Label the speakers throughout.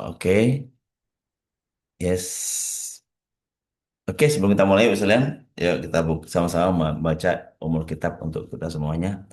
Speaker 1: Oke, yes. Oke, sebelum kita mulai, Pak Selian, yuk kita sama-sama membaca umul kitab untuk kita semuanya.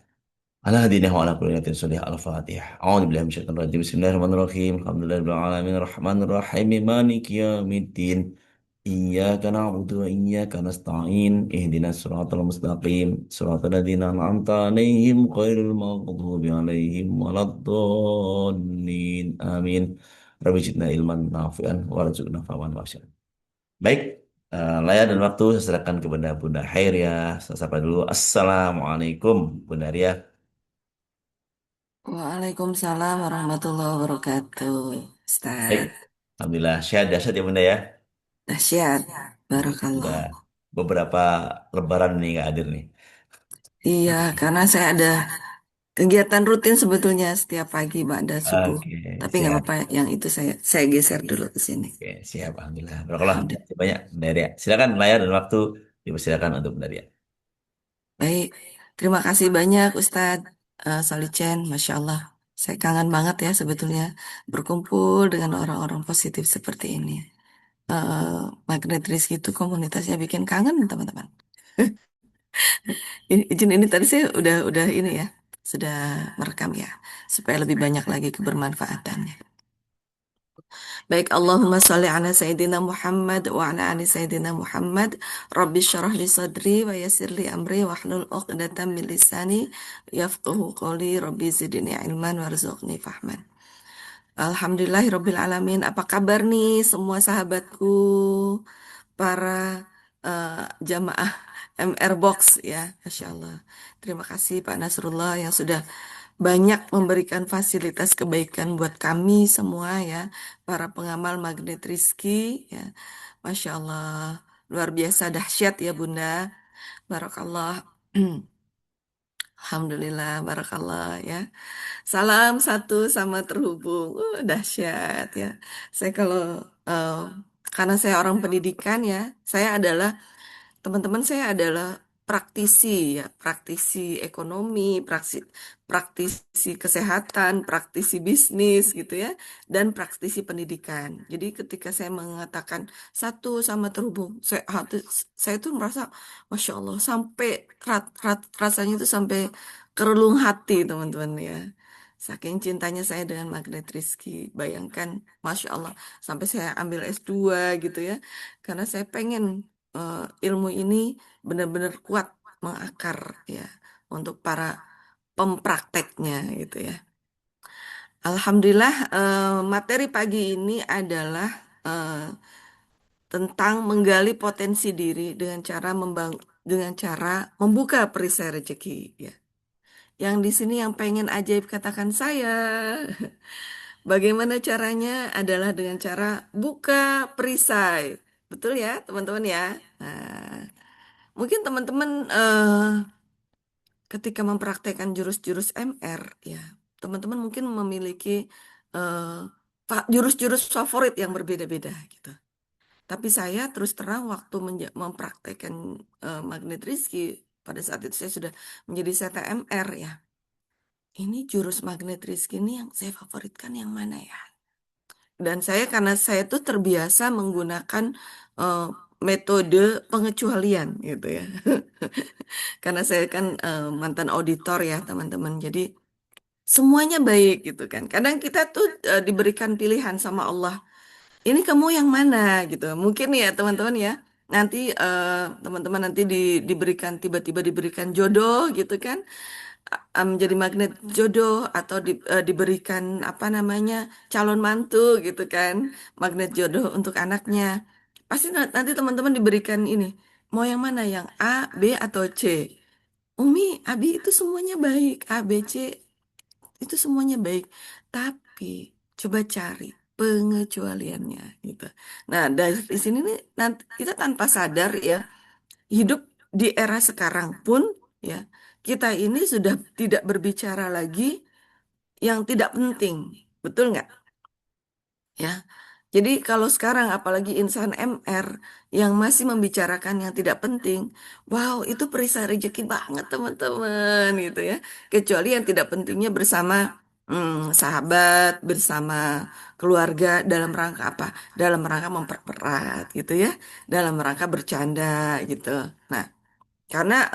Speaker 1: Ala hadinah wa ala kulli niyatin sholih al-Fatihah. A'udzu billahi minasyaitonir rajim. Bismillahirrahmanirrahim. Alhamdulillahirabbil alamin arrahmanir rahim maliki yaumiddin. Iyyaka na'budu wa iyyaka nasta'in. Ihdinas siratal mustaqim. Siratal ladzina an'amta 'alaihim ghairil maghdubi 'alaihim waladdallin. Amin. Rabbi zidna ilman nafi'an warzuqna fahman wasyid. Baik, layar dan waktu saya serahkan kepada Bunda Hairya. Saya sapa dulu. Assalamualaikum, Bunda Ria.
Speaker 2: Waalaikumsalam warahmatullahi wabarakatuh.
Speaker 1: Baik,
Speaker 2: Ustaz.
Speaker 1: Alhamdulillah sehat dahsyat ya Bunda ya.
Speaker 2: Dahsyat.
Speaker 1: Sudah
Speaker 2: Barakallah.
Speaker 1: beberapa lebaran nih nggak hadir nih.
Speaker 2: Iya, karena saya ada kegiatan rutin sebetulnya setiap pagi Ba'da subuh.
Speaker 1: Oke,
Speaker 2: Tapi nggak
Speaker 1: siap.
Speaker 2: apa-apa, yang itu saya geser dulu ke sini.
Speaker 1: Oke, siap. Alhamdulillah. Barakallah.
Speaker 2: Alhamdulillah.
Speaker 1: Terima kasih banyak, Bunda Ria. Silakan layar dan waktu dipersilakan untuk Bunda Ria.
Speaker 2: Baik, terima kasih banyak Ustadz Solicen. Masya Allah. Saya kangen banget ya sebetulnya berkumpul dengan orang-orang positif seperti ini. Magnet Rizky itu komunitasnya bikin kangen teman-teman. Izin ini tadi saya udah ini ya, sudah merekam ya, supaya lebih banyak lagi kebermanfaatannya. Baik, Allahumma sholli ala Sayyidina Muhammad wa ala ali Sayyidina Muhammad. Rabbi syrah li sadri wa yassir li amri wa hlul uqdatam min lisani yafqahu qawli. Rabbi zidni ilman warzuqni fahman. Alhamdulillahirabbil alamin. Apa kabar nih semua sahabatku, para jamaah MR Box ya, Masya Allah. Terima kasih Pak Nasrullah yang sudah banyak memberikan fasilitas kebaikan buat kami semua ya, para pengamal Magnet Rizky ya. Masya Allah, luar biasa dahsyat ya Bunda. Barakallah. Alhamdulillah, barakallah ya. Salam satu sama terhubung. Dahsyat ya. Saya kalau eh, karena saya orang pendidikan ya, saya adalah teman-teman saya adalah praktisi ya, praktisi ekonomi, praktisi kesehatan, praktisi bisnis gitu ya, dan praktisi pendidikan. Jadi ketika saya mengatakan satu sama terhubung, saya tuh merasa, masya Allah, sampai rasanya itu sampai kerelung hati teman-teman ya. Saking cintanya saya dengan Magnet Rizky. Bayangkan, masya Allah, sampai saya ambil S2 gitu ya, karena saya pengen ilmu ini benar-benar kuat mengakar ya untuk para pemprakteknya gitu ya. Alhamdulillah, materi pagi ini adalah eh, tentang menggali potensi diri dengan cara membuka perisai rezeki ya. Yang di sini yang pengen ajaib katakan saya. Bagaimana caranya adalah dengan cara buka perisai. Betul ya, teman-teman ya. Nah, mungkin teman-teman ketika mempraktekkan jurus-jurus MR, ya, teman-teman mungkin memiliki eh, jurus-jurus favorit yang berbeda-beda gitu. Tapi saya terus terang waktu mempraktekkan Magnet Rizky, pada saat itu saya sudah menjadi CTMR ya. Ini jurus Magnet Rizky ini yang saya favoritkan yang mana ya? Dan saya karena saya tuh terbiasa menggunakan eh, metode pengecualian gitu ya. Karena saya kan mantan auditor ya teman-teman. Jadi semuanya baik gitu kan. Kadang kita tuh diberikan pilihan sama Allah. Ini kamu yang mana gitu. Mungkin ya teman-teman ya. Nanti teman-teman nanti diberikan tiba-tiba diberikan jodoh gitu kan. Menjadi magnet jodoh atau diberikan apa namanya calon mantu gitu kan. Magnet jodoh untuk anaknya. Pasti nanti teman-teman diberikan ini. Mau yang mana? Yang A, B, atau C? Umi, Abi itu semuanya baik. A, B, C itu semuanya baik. Tapi coba cari pengecualiannya gitu. Nah, dari sini nih nanti kita tanpa sadar ya, hidup di era sekarang pun ya, kita ini sudah tidak berbicara lagi yang tidak penting. Betul nggak? Ya. Jadi kalau sekarang apalagi insan MR yang masih membicarakan yang tidak penting, wow itu perisai rezeki banget teman-teman gitu ya. Kecuali yang tidak pentingnya bersama. sahabat bersama keluarga dalam rangka apa? Dalam rangka mempererat gitu ya, dalam rangka bercanda gitu. Nah, karena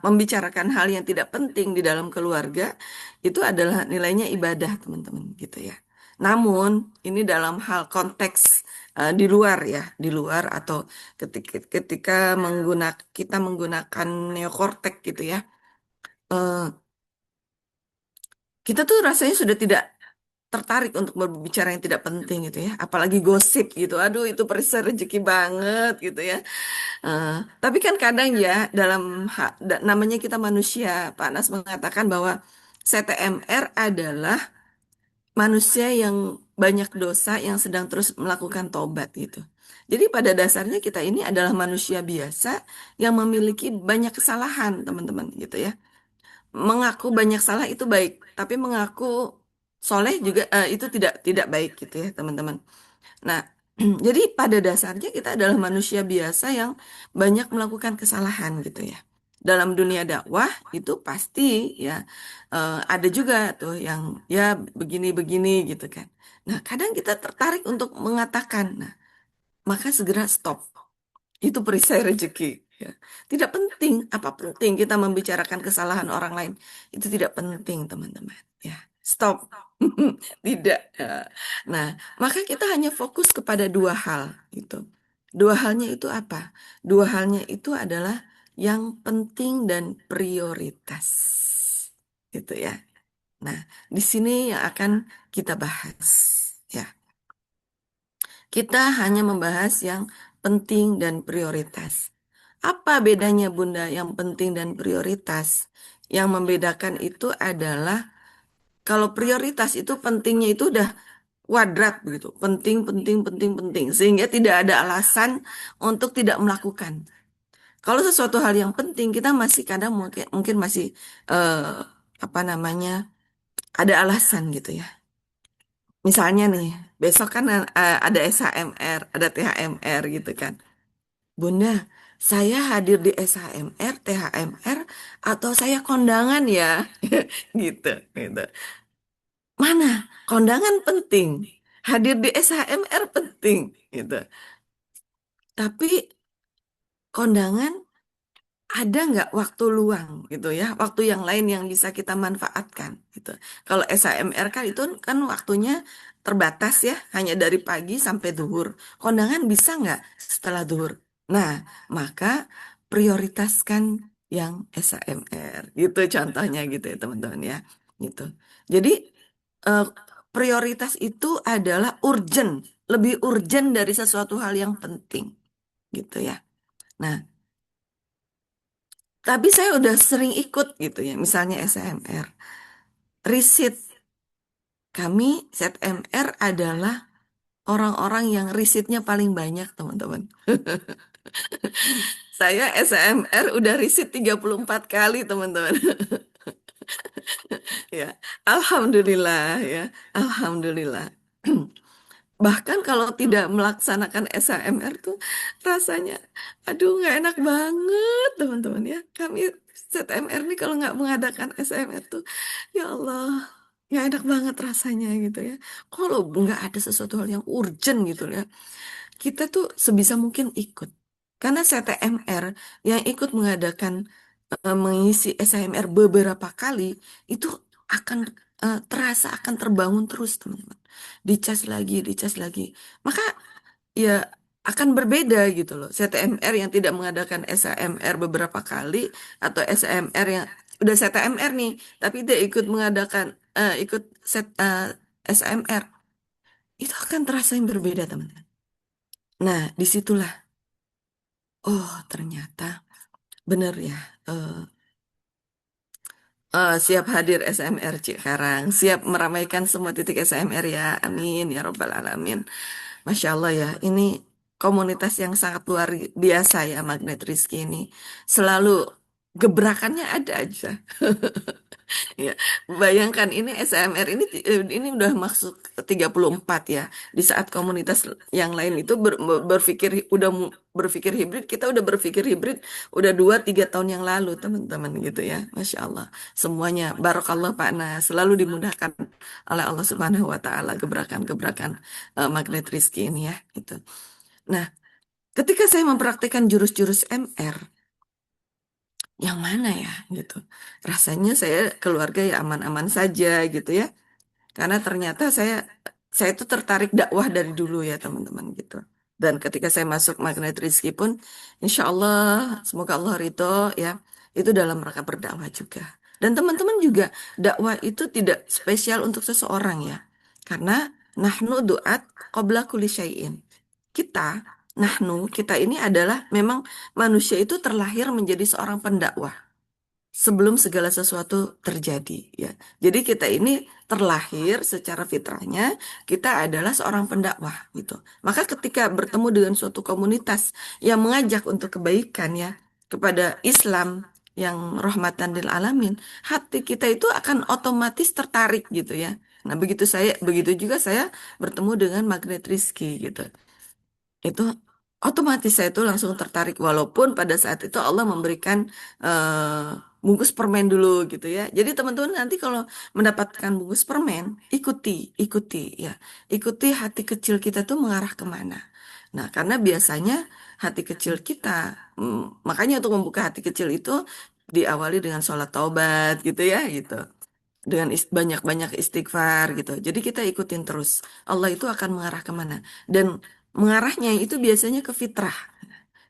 Speaker 2: membicarakan hal yang tidak penting di dalam keluarga itu adalah nilainya ibadah, teman-teman, gitu ya. Namun, ini dalam hal konteks di luar ya, di luar atau ketika kita menggunakan neokortek gitu ya. eh, kita tuh rasanya sudah tidak tertarik untuk berbicara yang tidak penting gitu ya, apalagi gosip gitu. Aduh, itu perisai rezeki banget gitu ya. Eh, tapi kan kadang ya dalam namanya kita manusia, Pak Anas mengatakan bahwa CTMR adalah manusia yang banyak dosa yang sedang terus melakukan tobat gitu. Jadi pada dasarnya kita ini adalah manusia biasa yang memiliki banyak kesalahan, teman-teman, gitu ya. Mengaku banyak salah itu baik, tapi mengaku soleh juga itu tidak baik gitu ya, teman-teman. Nah, jadi pada dasarnya kita adalah manusia biasa yang banyak melakukan kesalahan gitu ya. Dalam dunia dakwah itu pasti ya ada juga tuh yang ya begini-begini gitu kan. Nah, kadang kita tertarik untuk mengatakan, nah, maka segera stop. Itu perisai rezeki. Ya. Tidak penting, apa penting kita membicarakan kesalahan orang lain? Itu tidak penting, teman-teman. Ya, stop. Tidak. Ya. Nah, maka kita hanya fokus kepada dua hal itu. Dua halnya itu apa? Dua halnya itu adalah yang penting dan prioritas. Gitu ya. Nah, di sini yang akan kita bahas. Ya, kita hanya membahas yang penting dan prioritas. Apa bedanya Bunda yang penting dan prioritas? Yang membedakan itu adalah kalau prioritas itu pentingnya itu udah kuadrat begitu. Penting, penting, penting, penting. Sehingga tidak ada alasan untuk tidak melakukan. Kalau sesuatu hal yang penting kita masih kadang mungkin masih eh, apa namanya ada alasan gitu ya. Misalnya nih, besok kan ada SHMR, ada THMR gitu kan. Bunda, saya hadir di SHMR, THMR, atau saya kondangan ya, gitu, gitu. Mana? Kondangan penting, hadir di SHMR penting, gitu. Tapi kondangan ada nggak waktu luang gitu ya, waktu yang lain yang bisa kita manfaatkan gitu. Kalau SHMR kan itu kan waktunya terbatas ya, hanya dari pagi sampai zuhur. Kondangan bisa nggak setelah zuhur? Nah, maka prioritaskan yang SHMR gitu contohnya gitu ya, teman-teman ya. Gitu. Jadi eh, prioritas itu adalah urgent, lebih urgent dari sesuatu hal yang penting gitu ya. Nah, tapi saya udah sering ikut gitu ya, misalnya SMR. Riset kami ZMR adalah orang-orang yang risetnya paling banyak, teman-teman. Saya SMR udah riset 34 kali, teman-teman. Ya, alhamdulillah ya, alhamdulillah. Bahkan kalau tidak melaksanakan SAMR tuh rasanya, aduh nggak enak banget teman-teman ya. Kami ZMR nih kalau nggak mengadakan SAMR tuh, ya Allah, nggak enak banget rasanya gitu ya. Kalau nggak ada sesuatu hal yang urgent gitu ya, kita tuh sebisa mungkin ikut. Karena CTMR yang ikut mengadakan mengisi SAMR beberapa kali itu akan terasa akan terbangun terus teman-teman. Dicas lagi. Maka ya akan berbeda gitu loh. CTMR yang tidak mengadakan SAMR beberapa kali atau SAMR yang udah CTMR nih, tapi dia ikut mengadakan ikut SAMR itu akan terasa yang berbeda teman-teman. Nah, disitulah, oh ternyata benar ya. eh, siap hadir SMR Cikarang, siap meramaikan semua titik SMR ya, amin ya Robbal Alamin. Masya Allah ya, ini komunitas yang sangat luar biasa ya Magnet Rizky ini. Selalu gebrakannya ada aja. Ya, bayangkan ini SMR ini udah masuk 34 ya. Di saat komunitas yang lain itu berpikir hibrid, kita udah berpikir hibrid udah 2 3 tahun yang lalu, teman-teman gitu ya. Masya Allah. Semuanya barokallah Pak Nah, selalu dimudahkan oleh Allah Subhanahu wa taala gebrakan-gebrakan magnet rizki ini ya, gitu. Nah, ketika saya mempraktikkan jurus-jurus MR, yang mana ya gitu. Rasanya saya keluarga ya aman-aman saja gitu ya. Karena ternyata saya tuh tertarik dakwah dari dulu ya teman-teman gitu. Dan ketika saya masuk Magnet Rizki pun, insya Allah, semoga Allah ridho ya, itu dalam rangka berdakwah juga. Dan teman-teman juga, dakwah itu tidak spesial untuk seseorang ya. Karena nahnu duat qabla kulli syai'in. Kita, kita ini adalah memang manusia itu terlahir menjadi seorang pendakwah sebelum segala sesuatu terjadi ya. Jadi kita ini terlahir secara fitrahnya kita adalah seorang pendakwah gitu. Maka ketika bertemu dengan suatu komunitas yang mengajak untuk kebaikan ya kepada Islam yang rahmatan lil alamin, hati kita itu akan otomatis tertarik gitu ya. Nah, begitu juga saya bertemu dengan Magnet Rizky gitu. Itu otomatis saya itu langsung tertarik walaupun pada saat itu Allah memberikan bungkus permen dulu gitu ya. Jadi teman-teman nanti kalau mendapatkan bungkus permen, ikuti ya. Ikuti hati kecil kita tuh mengarah kemana. Nah, karena biasanya hati kecil kita, makanya untuk membuka hati kecil itu diawali dengan sholat taubat gitu ya gitu. Dengan banyak-banyak istighfar gitu. Jadi kita ikutin terus. Allah itu akan mengarah kemana. Dan mengarahnya itu biasanya ke fitrah.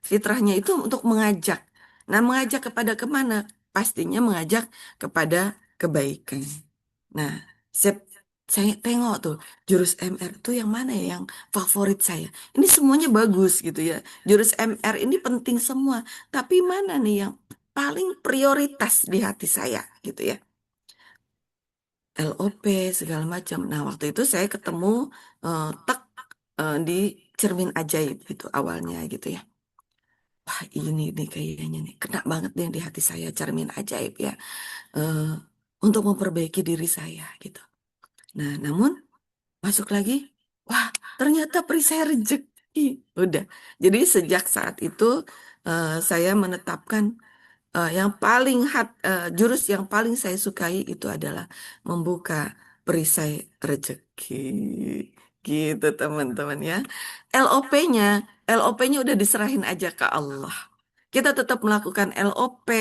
Speaker 2: Fitrahnya itu untuk mengajak. Nah, mengajak kepada kemana? Pastinya mengajak kepada kebaikan. Nah, saya, saya tengok tuh jurus MR tuh yang mana ya yang favorit saya. Ini semuanya bagus gitu ya. Jurus MR ini penting semua. Tapi mana nih yang paling prioritas di hati saya gitu ya. LOP segala macam. Nah, waktu itu saya ketemu tek di cermin ajaib gitu awalnya gitu ya. Wah, ini nih kayaknya nih kena banget nih di hati saya cermin ajaib ya. eh, untuk memperbaiki diri saya gitu. Nah, namun masuk lagi, wah, ternyata perisai rezeki. Udah. Jadi sejak saat itu saya menetapkan jurus yang paling saya sukai itu adalah membuka perisai rezeki. Gitu teman-teman ya. LOP-nya, LOP-nya udah diserahin aja ke Allah. Kita tetap melakukan LOP,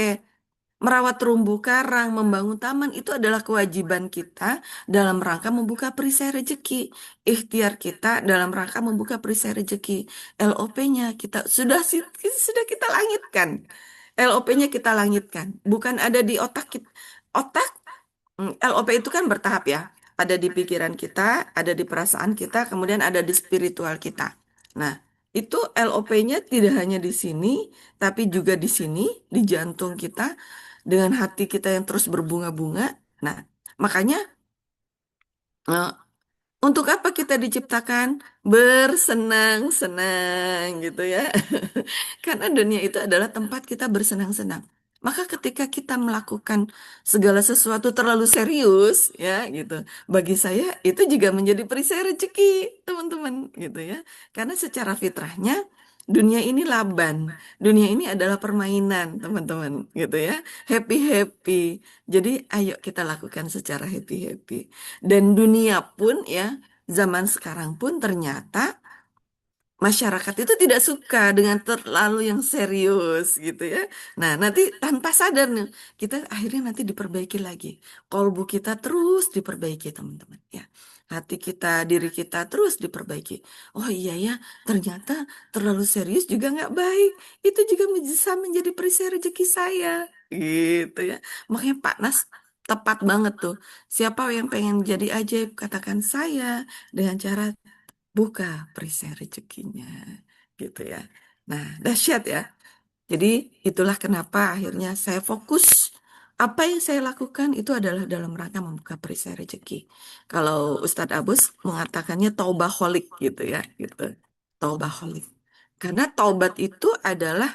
Speaker 2: merawat terumbu karang, membangun taman itu adalah kewajiban kita dalam rangka membuka perisai rezeki. Ikhtiar kita dalam rangka membuka perisai rezeki. LOP-nya sudah kita langitkan. LOP-nya kita langitkan, bukan ada di otak kita. Otak LOP itu kan bertahap ya. Ada di pikiran kita, ada di perasaan kita, kemudian ada di spiritual kita. Nah, itu LOP-nya tidak hanya di sini, tapi juga di sini, di jantung kita, dengan hati kita yang terus berbunga-bunga. Nah, makanya eh, untuk apa kita diciptakan? Bersenang-senang gitu ya. Karena dunia itu adalah tempat kita bersenang-senang. Maka ketika kita melakukan segala sesuatu terlalu serius, ya gitu. Bagi saya itu juga menjadi perisai rezeki, teman-teman, gitu ya. Karena secara fitrahnya dunia ini laban. Dunia ini adalah permainan, teman-teman, gitu ya. Happy-happy. Jadi ayo kita lakukan secara happy-happy. Dan dunia pun ya, zaman sekarang pun ternyata masyarakat itu tidak suka dengan terlalu yang serius gitu ya. Nah, nanti tanpa sadar nih, kita akhirnya nanti diperbaiki lagi. Kolbu kita terus diperbaiki, teman-teman ya. Hati kita, diri kita terus diperbaiki. Oh iya ya, ternyata terlalu serius juga nggak baik. Itu juga bisa menjadi perisai rezeki saya. Gitu ya. Makanya Pak Nas tepat banget tuh. Siapa yang pengen jadi ajaib, katakan saya dengan cara buka perisai rezekinya gitu ya. Nah, dahsyat ya. Jadi itulah kenapa akhirnya saya fokus apa yang saya lakukan itu adalah dalam rangka membuka perisai rezeki. Kalau Ustadz Abus mengatakannya taubaholik gitu ya, gitu. Taubaholik. Karena taubat itu adalah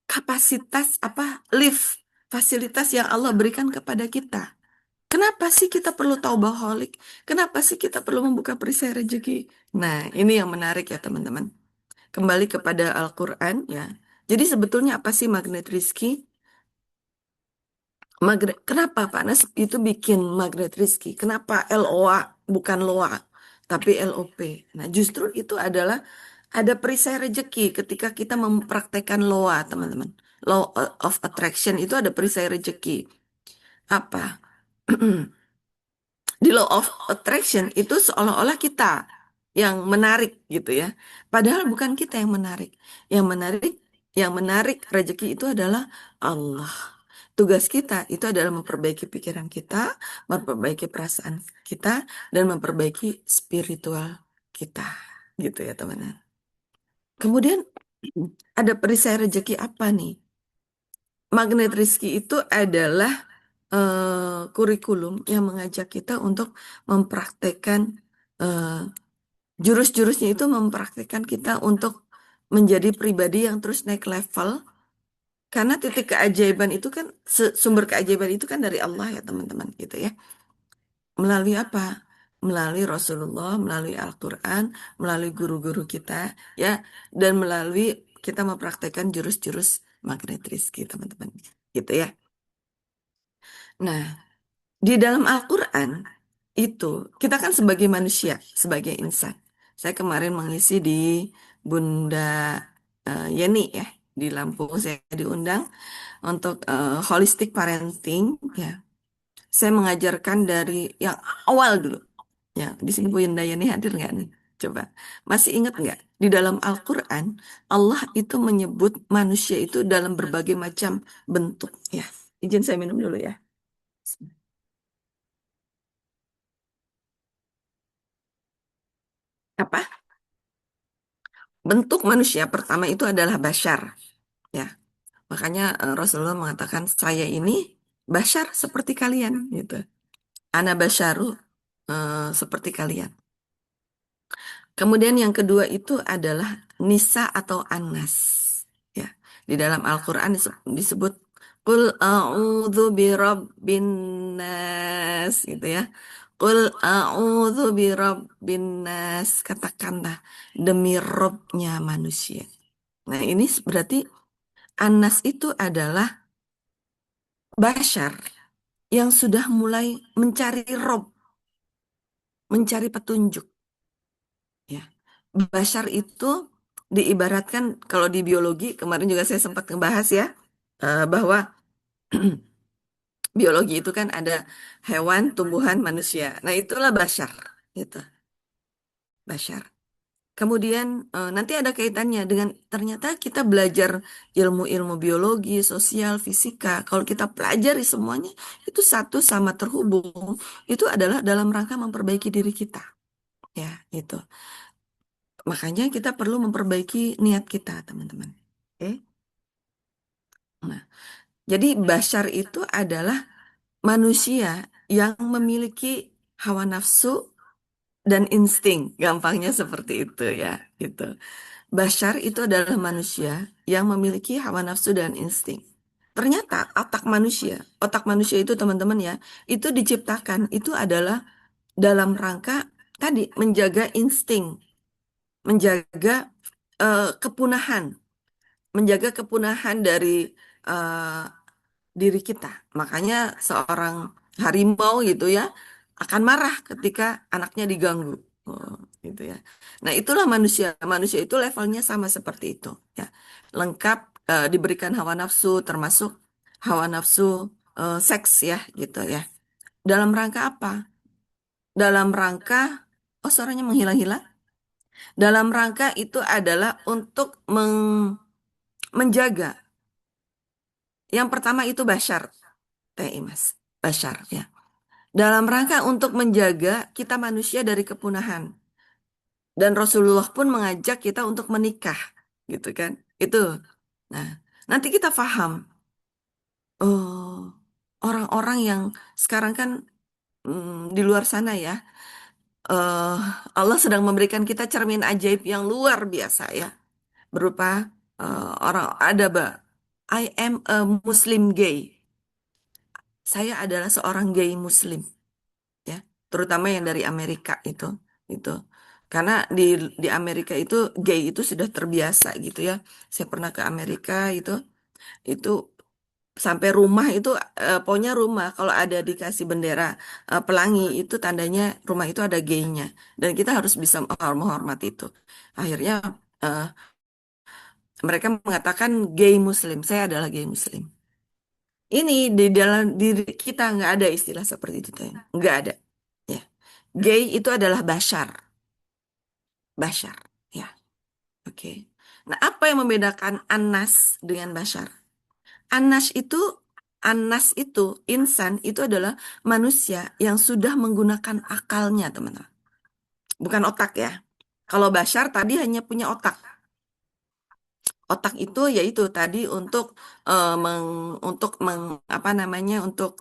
Speaker 2: kapasitas lift fasilitas yang Allah berikan kepada kita. Kenapa sih kita perlu taubaholic? Kenapa sih kita perlu membuka perisai rezeki? Nah, ini yang menarik ya teman-teman. Kembali kepada Al-Quran ya. Jadi sebetulnya apa sih magnet rizki? Kenapa Pak Nas itu bikin magnet rizki? Kenapa LOA bukan LOA, tapi LOP? Nah, justru itu adalah ada perisai rezeki ketika kita mempraktekkan LOA, teman-teman. Law of Attraction itu ada perisai rezeki. Apa? Di law of attraction itu seolah-olah kita yang menarik gitu ya. Padahal bukan kita yang menarik. Yang menarik rezeki itu adalah Allah. Tugas kita itu adalah memperbaiki pikiran kita, memperbaiki perasaan kita, dan memperbaiki spiritual kita. Gitu ya teman-teman. Kemudian ada perisai rezeki apa nih? Magnet rezeki itu adalah kurikulum yang mengajak kita untuk mempraktekkan eh, jurus-jurusnya itu mempraktekkan kita untuk menjadi pribadi yang terus naik level karena titik keajaiban itu kan sumber keajaiban itu kan dari Allah ya teman-teman gitu ya. Melalui apa? Melalui Rasulullah, melalui Al-Quran, melalui guru-guru kita ya, dan melalui kita mempraktekkan jurus-jurus magnet rezeki teman-teman gitu ya. Nah, di dalam Al-Quran itu kita kan sebagai manusia, sebagai insan. Saya kemarin mengisi di Bunda Yeni ya di Lampung. Saya diundang untuk holistic parenting ya. Saya mengajarkan dari yang awal dulu. Ya, di sini Bunda Yeni hadir nggak nih? Coba masih ingat nggak? Di dalam Al-Quran Allah itu menyebut manusia itu dalam berbagai macam bentuk ya. Izin saya minum dulu ya. Apa? Bentuk manusia pertama itu adalah bashar, ya. Makanya Rasulullah mengatakan saya ini bashar seperti kalian, gitu. Ana basyaru seperti kalian. Kemudian yang kedua itu adalah nisa atau anas, ya. Di dalam Al-Quran disebut Qul a'udzu birabbin nas, gitu ya. Qul a'udzu birabbin nas, katakanlah demi Robnya manusia. Nah, ini berarti Anas itu adalah Bashar yang sudah mulai mencari Rob, mencari petunjuk. Ya, Bashar itu diibaratkan kalau di biologi kemarin juga saya sempat ngebahas ya bahwa biologi itu kan ada hewan, tumbuhan, manusia. Nah itulah Bashar, itu Bashar. Kemudian nanti ada kaitannya dengan ternyata kita belajar ilmu-ilmu biologi, sosial, fisika. Kalau kita pelajari semuanya itu satu sama terhubung. Itu adalah dalam rangka memperbaiki diri kita. Ya, itu. Makanya kita perlu memperbaiki niat kita, teman-teman. Oke. Nah, jadi Bashar itu adalah manusia yang memiliki hawa nafsu dan insting. Gampangnya seperti itu ya, gitu. Bashar itu adalah manusia yang memiliki hawa nafsu dan insting. Ternyata otak manusia itu teman-teman ya, itu diciptakan itu adalah dalam rangka tadi menjaga insting, menjaga kepunahan, menjaga kepunahan dari eh, diri kita. Makanya seorang harimau gitu ya akan marah ketika anaknya diganggu. Oh, gitu ya. Nah, itulah manusia. Manusia itu levelnya sama seperti itu ya. Lengkap diberikan hawa nafsu termasuk hawa nafsu seks ya gitu ya. Dalam rangka apa? Dalam rangka suaranya menghilang-hilang. Dalam rangka itu adalah untuk menjaga. Yang pertama itu Bashar, Teh Imas. Bashar ya. Dalam rangka untuk menjaga kita manusia dari kepunahan. Dan Rasulullah pun mengajak kita untuk menikah, gitu kan? Itu. Nah, nanti kita paham. Oh, orang-orang yang sekarang kan di luar sana ya, eh Allah sedang memberikan kita cermin ajaib yang luar biasa ya, berupa orang ada I am a Muslim gay. saya adalah seorang gay muslim, ya, terutama yang dari Amerika itu. Karena di Amerika itu gay itu sudah terbiasa gitu ya. Saya pernah ke Amerika itu sampai rumah itu pokoknya rumah kalau ada dikasih bendera pelangi itu tandanya rumah itu ada gaynya dan kita harus bisa menghormati itu. Akhirnya eh, mereka mengatakan gay muslim. Saya adalah gay muslim. Ini di dalam diri kita nggak ada istilah seperti itu, Teh. Nggak ada. Ya. Gay itu adalah bashar, bashar. Ya, oke. Nah, apa yang membedakan Anas dengan bashar? Anas itu, Anas itu, insan itu adalah manusia yang sudah menggunakan akalnya, teman-teman. Bukan otak ya. Kalau bashar tadi hanya punya otak. Otak itu yaitu tadi untuk apa namanya untuk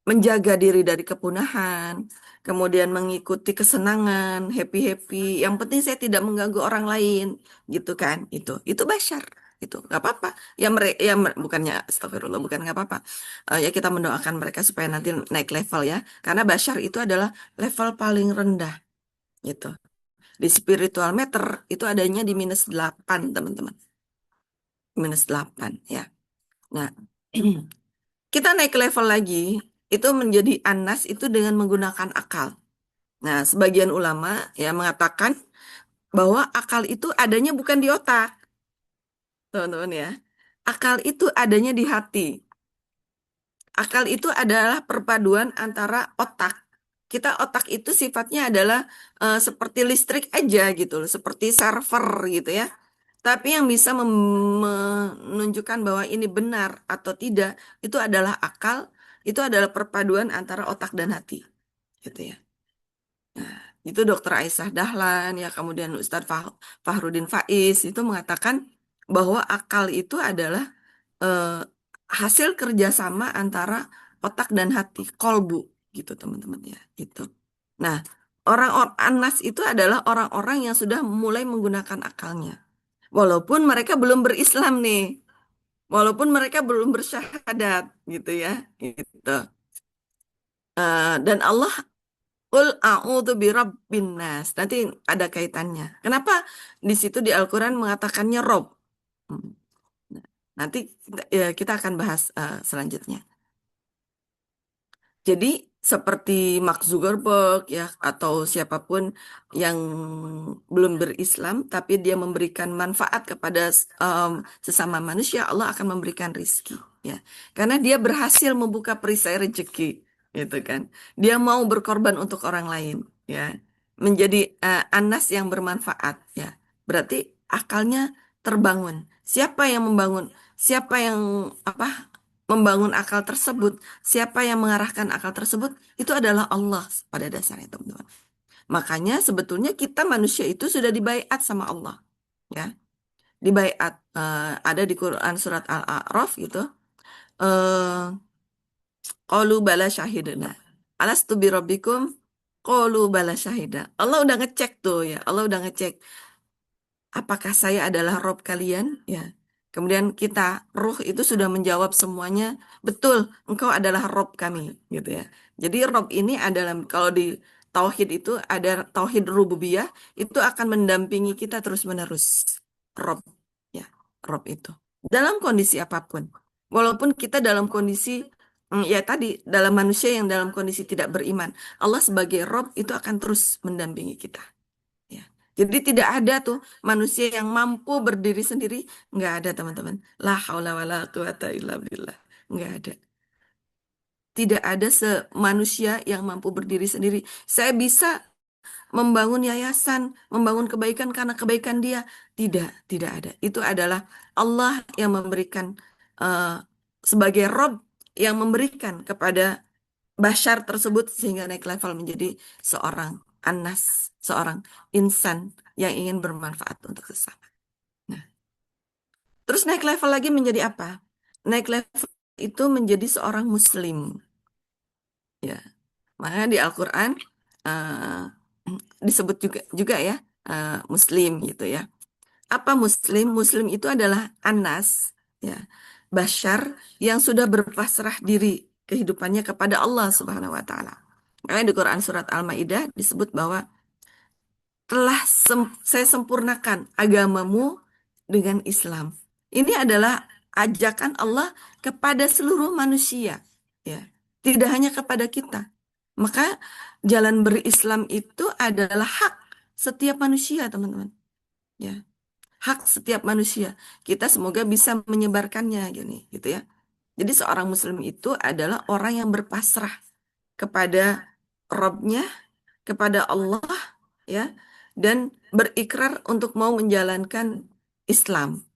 Speaker 2: menjaga diri dari kepunahan, kemudian mengikuti kesenangan, happy-happy. Yang penting saya tidak mengganggu orang lain, gitu kan? Itu bashar, itu nggak apa-apa. Bukannya astagfirullah, bukan nggak apa-apa. Ya kita mendoakan mereka supaya nanti naik level ya, karena bashar itu adalah level paling rendah, gitu. Di spiritual meter itu adanya di -8, teman-teman. -8 ya. Nah, kita naik ke level lagi, itu menjadi anas itu dengan menggunakan akal. Nah, sebagian ulama ya mengatakan bahwa akal itu adanya bukan di otak, teman-teman ya. Akal itu adanya di hati. Akal itu adalah perpaduan antara otak. Kita otak itu sifatnya adalah seperti listrik aja gitu loh, seperti server gitu ya. Tapi yang bisa menunjukkan bahwa ini benar atau tidak, itu adalah akal, itu adalah perpaduan antara otak dan hati, gitu ya. Nah, itu Dokter Aisyah Dahlan, ya kemudian Ustadz Fahrudin Faiz itu mengatakan bahwa akal itu adalah eh, hasil kerjasama antara otak dan hati, kolbu, gitu teman-teman ya, itu. Nah, orang-orang Anas itu adalah orang-orang yang sudah mulai menggunakan akalnya. Walaupun mereka belum berislam nih, walaupun mereka belum bersyahadat gitu ya, gitu. Dan Allah Qul a'udzu birabbin nas. Nanti ada kaitannya. Kenapa di situ di Al-Qur'an mengatakannya Rob? Hmm. Nah, nanti kita akan bahas selanjutnya. Jadi seperti Mark Zuckerberg ya atau siapapun yang belum berislam tapi dia memberikan manfaat kepada sesama manusia, Allah akan memberikan rizki ya. Karena dia berhasil membuka perisai rezeki gitu kan. Dia mau berkorban untuk orang lain ya. Menjadi anas yang bermanfaat ya. Berarti akalnya terbangun. Siapa yang membangun? Siapa yang apa? Membangun akal tersebut, siapa yang mengarahkan akal tersebut, itu adalah Allah pada dasarnya, teman-teman. Makanya sebetulnya kita manusia itu sudah dibaiat sama Allah, ya. Dibaiat ada di Quran surat Al-A'raf gitu. Eh Qalu bala syahidna. Alastu birabbikum? Qalu bala syahida. Allah udah ngecek tuh ya. Allah udah ngecek apakah saya adalah Rob kalian? Ya. Kemudian kita, ruh itu sudah menjawab semuanya, betul, engkau adalah Rob kami, gitu ya. Jadi Rob ini adalah, kalau di Tauhid itu ada Tauhid Rububiyah, itu akan mendampingi kita terus-menerus. Rob, ya, Rob itu. Dalam kondisi apapun. Walaupun kita dalam kondisi, ya tadi, dalam manusia yang dalam kondisi tidak beriman, Allah sebagai Rob itu akan terus mendampingi kita. Ya. Jadi tidak ada tuh manusia yang mampu berdiri sendiri, nggak ada teman-teman. La haula wala quwata illa billah. Nggak ada. Tidak ada manusia yang mampu berdiri sendiri. Saya bisa membangun yayasan, membangun kebaikan karena kebaikan dia. Tidak, tidak ada. Itu adalah Allah yang memberikan eh, sebagai Rob yang memberikan kepada Bashar tersebut sehingga naik level menjadi seorang anas, seorang insan yang ingin bermanfaat untuk sesama. Nah, terus naik level lagi menjadi apa? Naik level itu menjadi seorang muslim. Ya, makanya di Al-Quran eh, disebut juga ya muslim gitu ya. Apa muslim? Muslim itu adalah anas, ya, Bashar yang sudah berpasrah diri kehidupannya kepada Allah Subhanahu wa taala. Makanya di Quran surat Al-Maidah disebut bahwa saya sempurnakan agamamu dengan Islam. Ini adalah ajakan Allah kepada seluruh manusia, ya. Tidak hanya kepada kita. Maka jalan berislam itu adalah hak setiap manusia, teman-teman. Ya, hak setiap manusia. Kita semoga bisa menyebarkannya gini, gitu ya. Jadi seorang muslim itu adalah orang yang berpasrah kepada Robnya, kepada Allah, ya, dan berikrar untuk mau menjalankan Islam,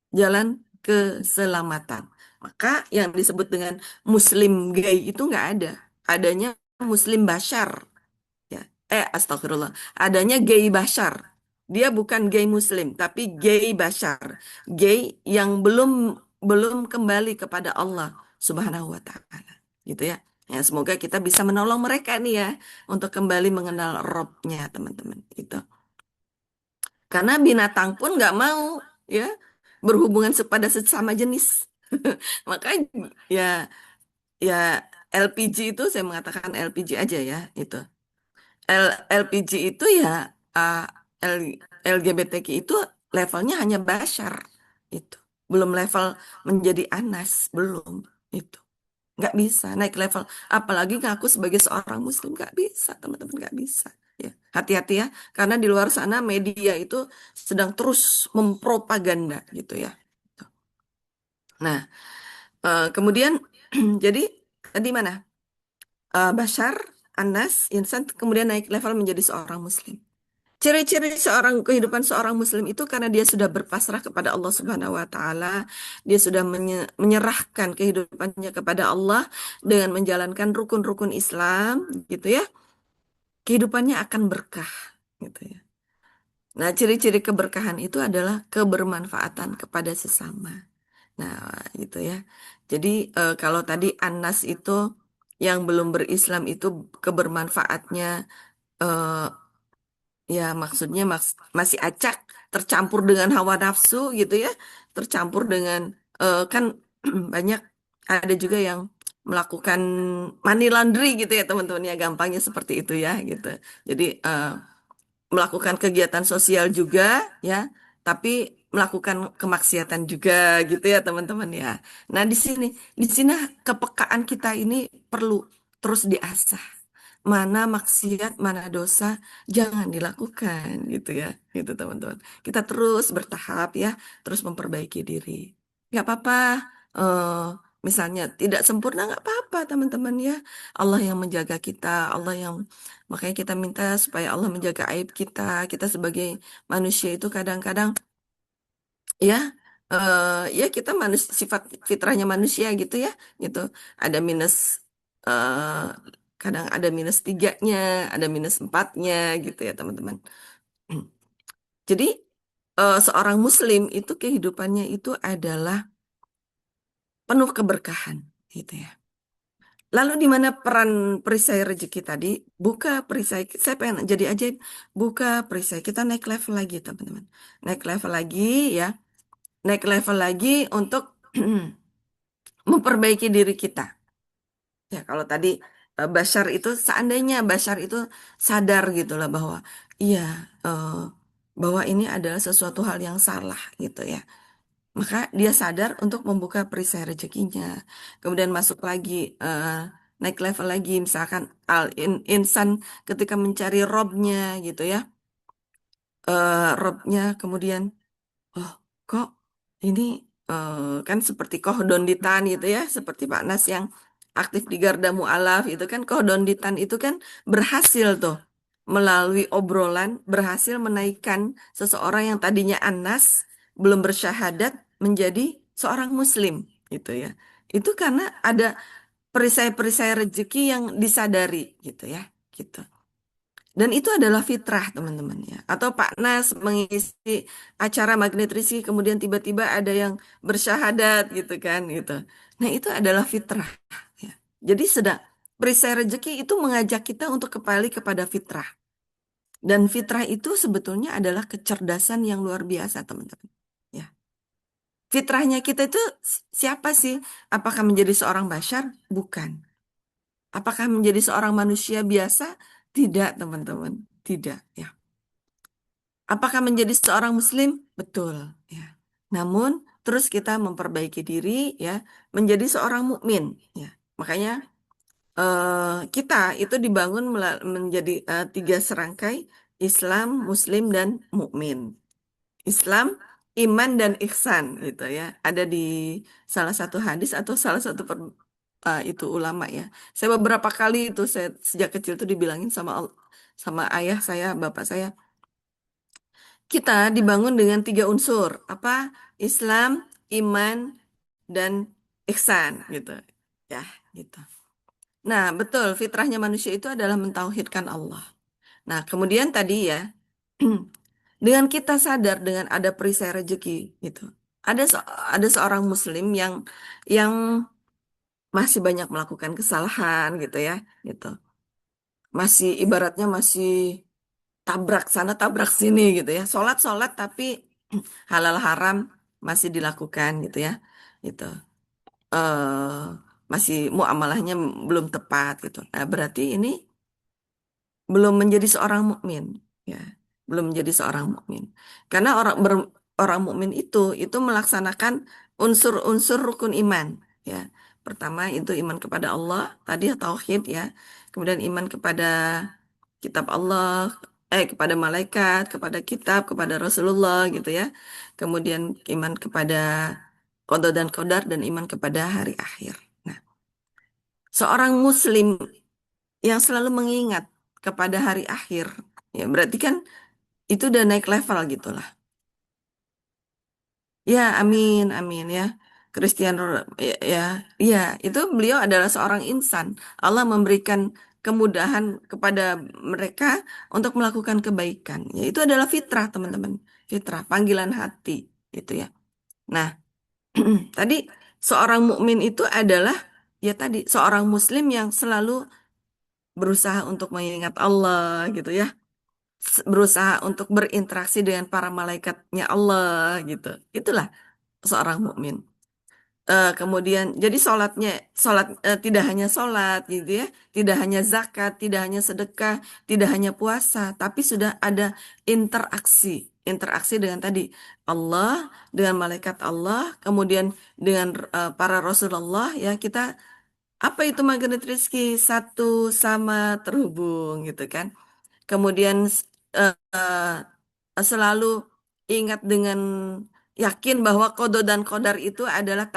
Speaker 2: jalan keselamatan. Maka yang disebut dengan Muslim gay itu nggak ada. Adanya Muslim Bashar, ya. Astagfirullah. Adanya gay Bashar. Dia bukan gay Muslim, tapi gay Bashar. Gay yang belum belum kembali kepada Allah Subhanahu wa taala. Gitu ya. Ya, semoga kita bisa menolong mereka nih ya untuk kembali mengenal Robnya, teman-teman. Gitu. Karena binatang pun nggak mau ya berhubungan pada sesama jenis. Maka ya ya LPG itu saya mengatakan LPG aja ya itu. LPG itu ya uh, L- LGBTQ itu levelnya hanya bashar itu. Belum level menjadi Anas, belum itu. Nggak bisa naik level. Apalagi ngaku sebagai seorang muslim, nggak bisa, teman-teman, nggak bisa. Ya, hati-hati ya, karena di luar sana media itu sedang terus mempropaganda gitu ya. Nah, kemudian jadi tadi mana? Bashar, Anas, Insan, kemudian naik level menjadi seorang muslim. Ciri-ciri kehidupan seorang muslim itu karena dia sudah berpasrah kepada Allah Subhanahu wa taala, dia sudah menyerahkan kehidupannya kepada Allah dengan menjalankan rukun-rukun Islam gitu ya. Kehidupannya akan berkah gitu ya. Nah, ciri-ciri keberkahan itu adalah kebermanfaatan kepada sesama. Nah, gitu ya. Jadi kalau tadi Anas itu yang belum berislam itu kebermanfaatnya eh, ya, maksudnya masih acak, tercampur dengan hawa nafsu gitu ya, tercampur dengan kan banyak ada juga yang melakukan money laundry gitu ya teman-teman ya, gampangnya seperti itu ya gitu. Jadi melakukan kegiatan sosial juga ya, tapi melakukan kemaksiatan juga gitu ya teman-teman ya. Nah di sini kepekaan kita ini perlu terus diasah, mana maksiat, mana dosa, jangan dilakukan gitu ya, gitu teman-teman. Kita terus bertahap ya, terus memperbaiki diri. Gak apa-apa, eh, misalnya tidak sempurna nggak apa-apa teman-teman ya. Allah yang menjaga kita, Allah yang makanya kita minta supaya Allah menjaga aib kita. Kita sebagai manusia itu kadang-kadang ya ya kita sifat fitrahnya manusia gitu ya gitu ada minus eh kadang ada minus tiganya ada minus empatnya gitu ya teman-teman. Jadi seorang muslim itu kehidupannya itu adalah penuh keberkahan gitu ya. Lalu di mana peran perisai rezeki tadi? Buka perisai, saya pengen jadi ajaib, buka perisai, kita naik level lagi teman-teman, naik level lagi ya, naik level lagi untuk memperbaiki diri kita. Ya, kalau tadi Bashar itu seandainya Bashar itu sadar gitu lah bahwa iya eh, bahwa ini adalah sesuatu hal yang salah gitu ya. Maka dia sadar untuk membuka perisai rezekinya. Kemudian masuk lagi naik level lagi misalkan insan ketika mencari robnya gitu ya. Robnya kemudian oh, kok ini kan seperti kohdonditan gitu ya, seperti Pak Nas yang aktif di Garda Mu'alaf itu kan kohdonditan itu kan berhasil tuh melalui obrolan berhasil menaikkan seseorang yang tadinya Anas belum bersyahadat menjadi seorang Muslim gitu ya. Itu karena ada perisai-perisai rezeki yang disadari gitu ya, gitu. Dan itu adalah fitrah, teman-teman ya. Atau Pak Nas mengisi acara Magnet Rizki, kemudian tiba-tiba ada yang bersyahadat gitu kan, gitu. Nah, itu adalah fitrah ya. Jadi sedang perisai rezeki itu mengajak kita untuk kembali kepada fitrah. Dan fitrah itu sebetulnya adalah kecerdasan yang luar biasa, teman-teman. Ya. Fitrahnya kita itu siapa sih? Apakah menjadi seorang bashar? Bukan. Apakah menjadi seorang manusia biasa? Tidak, teman-teman. Tidak, ya. Apakah menjadi seorang muslim? Betul, ya. Namun terus kita memperbaiki diri ya menjadi seorang mukmin ya. Makanya kita itu dibangun menjadi tiga serangkai Islam, Muslim dan mukmin. Islam, iman dan ihsan gitu ya. Ada di salah satu hadis atau salah satu itu ulama ya. Saya beberapa kali itu saya sejak kecil tuh dibilangin sama ayah saya, bapak saya, kita dibangun dengan tiga unsur, apa? Islam, iman, dan ihsan gitu. Ya, gitu. Nah, betul, fitrahnya manusia itu adalah mentauhidkan Allah. Nah, kemudian tadi ya, dengan kita sadar dengan ada perisai rezeki gitu. Ada seorang muslim yang masih banyak melakukan kesalahan gitu ya, gitu. Masih ibaratnya masih tabrak sana tabrak sini gitu ya. Sholat tapi halal haram masih dilakukan gitu ya. Gitu. eh Masih muamalahnya belum tepat gitu. Nah, berarti ini belum menjadi seorang mukmin ya, belum menjadi seorang mukmin karena orang mukmin itu melaksanakan unsur-unsur rukun iman ya. Pertama itu iman kepada Allah tadi ya, tauhid ya. Kemudian iman kepada kitab Allah, kepada malaikat, kepada kitab, kepada Rasulullah gitu ya. Kemudian iman kepada qada dan qadar dan iman kepada hari akhir. Nah, seorang muslim yang selalu mengingat kepada hari akhir, ya berarti kan itu udah naik level gitu lah. Ya, amin, amin ya. Cristiano, ya, ya, ya, itu beliau adalah seorang insan. Allah memberikan kemudahan kepada mereka untuk melakukan kebaikan. Ya, itu adalah fitrah, teman-teman. Fitrah, panggilan hati, gitu ya. Nah, tadi seorang mukmin itu adalah ya tadi seorang muslim yang selalu berusaha untuk mengingat Allah gitu ya, berusaha untuk berinteraksi dengan para malaikatnya Allah gitu. Itulah seorang mukmin. Kemudian jadi sholat tidak hanya sholat gitu ya, tidak hanya zakat, tidak hanya sedekah, tidak hanya puasa, tapi sudah ada interaksi, interaksi dengan tadi Allah, dengan malaikat Allah, kemudian dengan para Rasulullah ya kita apa itu magnet rezeki satu sama terhubung gitu kan. Kemudian selalu ingat dengan yakin bahwa kodo dan kodar itu adalah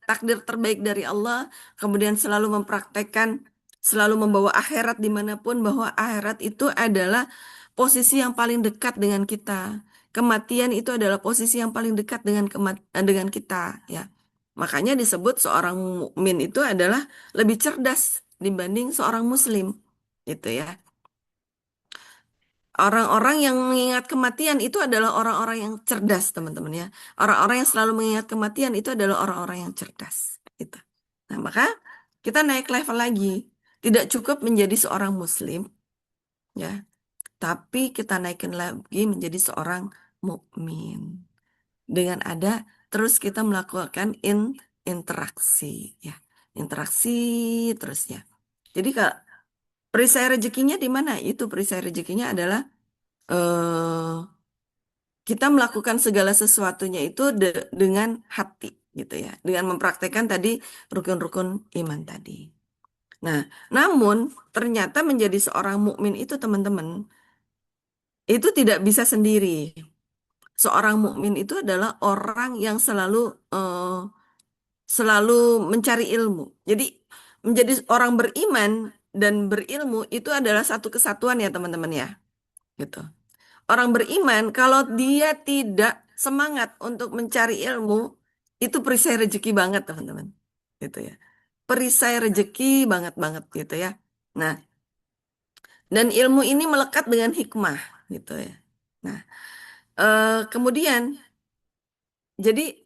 Speaker 2: takdir terbaik dari Allah. Kemudian selalu mempraktekkan, selalu membawa akhirat dimanapun bahwa akhirat itu adalah posisi yang paling dekat dengan kita. Kematian itu adalah posisi yang paling dekat dengan kita, ya. Makanya disebut seorang mukmin itu adalah lebih cerdas dibanding seorang muslim, gitu ya. Orang-orang yang mengingat kematian itu adalah orang-orang yang cerdas, teman-teman ya. Orang-orang yang selalu mengingat kematian itu adalah orang-orang yang cerdas. Gitu. Nah, maka kita naik level lagi. Tidak cukup menjadi seorang muslim, ya, tapi kita naikin lagi menjadi seorang mukmin. Dengan ada terus kita melakukan interaksi, ya. Interaksi terus ya. Jadi kalau perisai rezekinya di mana? Itu perisai rezekinya adalah eh kita melakukan segala sesuatunya itu dengan hati gitu ya, dengan mempraktekkan tadi rukun-rukun iman tadi. Nah, namun ternyata menjadi seorang mukmin itu teman-teman itu tidak bisa sendiri. Seorang mukmin itu adalah orang yang eh, selalu mencari ilmu. Jadi menjadi orang beriman dan berilmu itu adalah satu kesatuan ya teman-teman ya, gitu. Orang beriman, kalau dia tidak semangat untuk mencari ilmu, itu perisai rezeki banget, teman-teman. Gitu ya. Perisai rezeki banget-banget gitu ya. Nah, dan ilmu ini melekat dengan hikmah gitu ya. Nah, kemudian jadi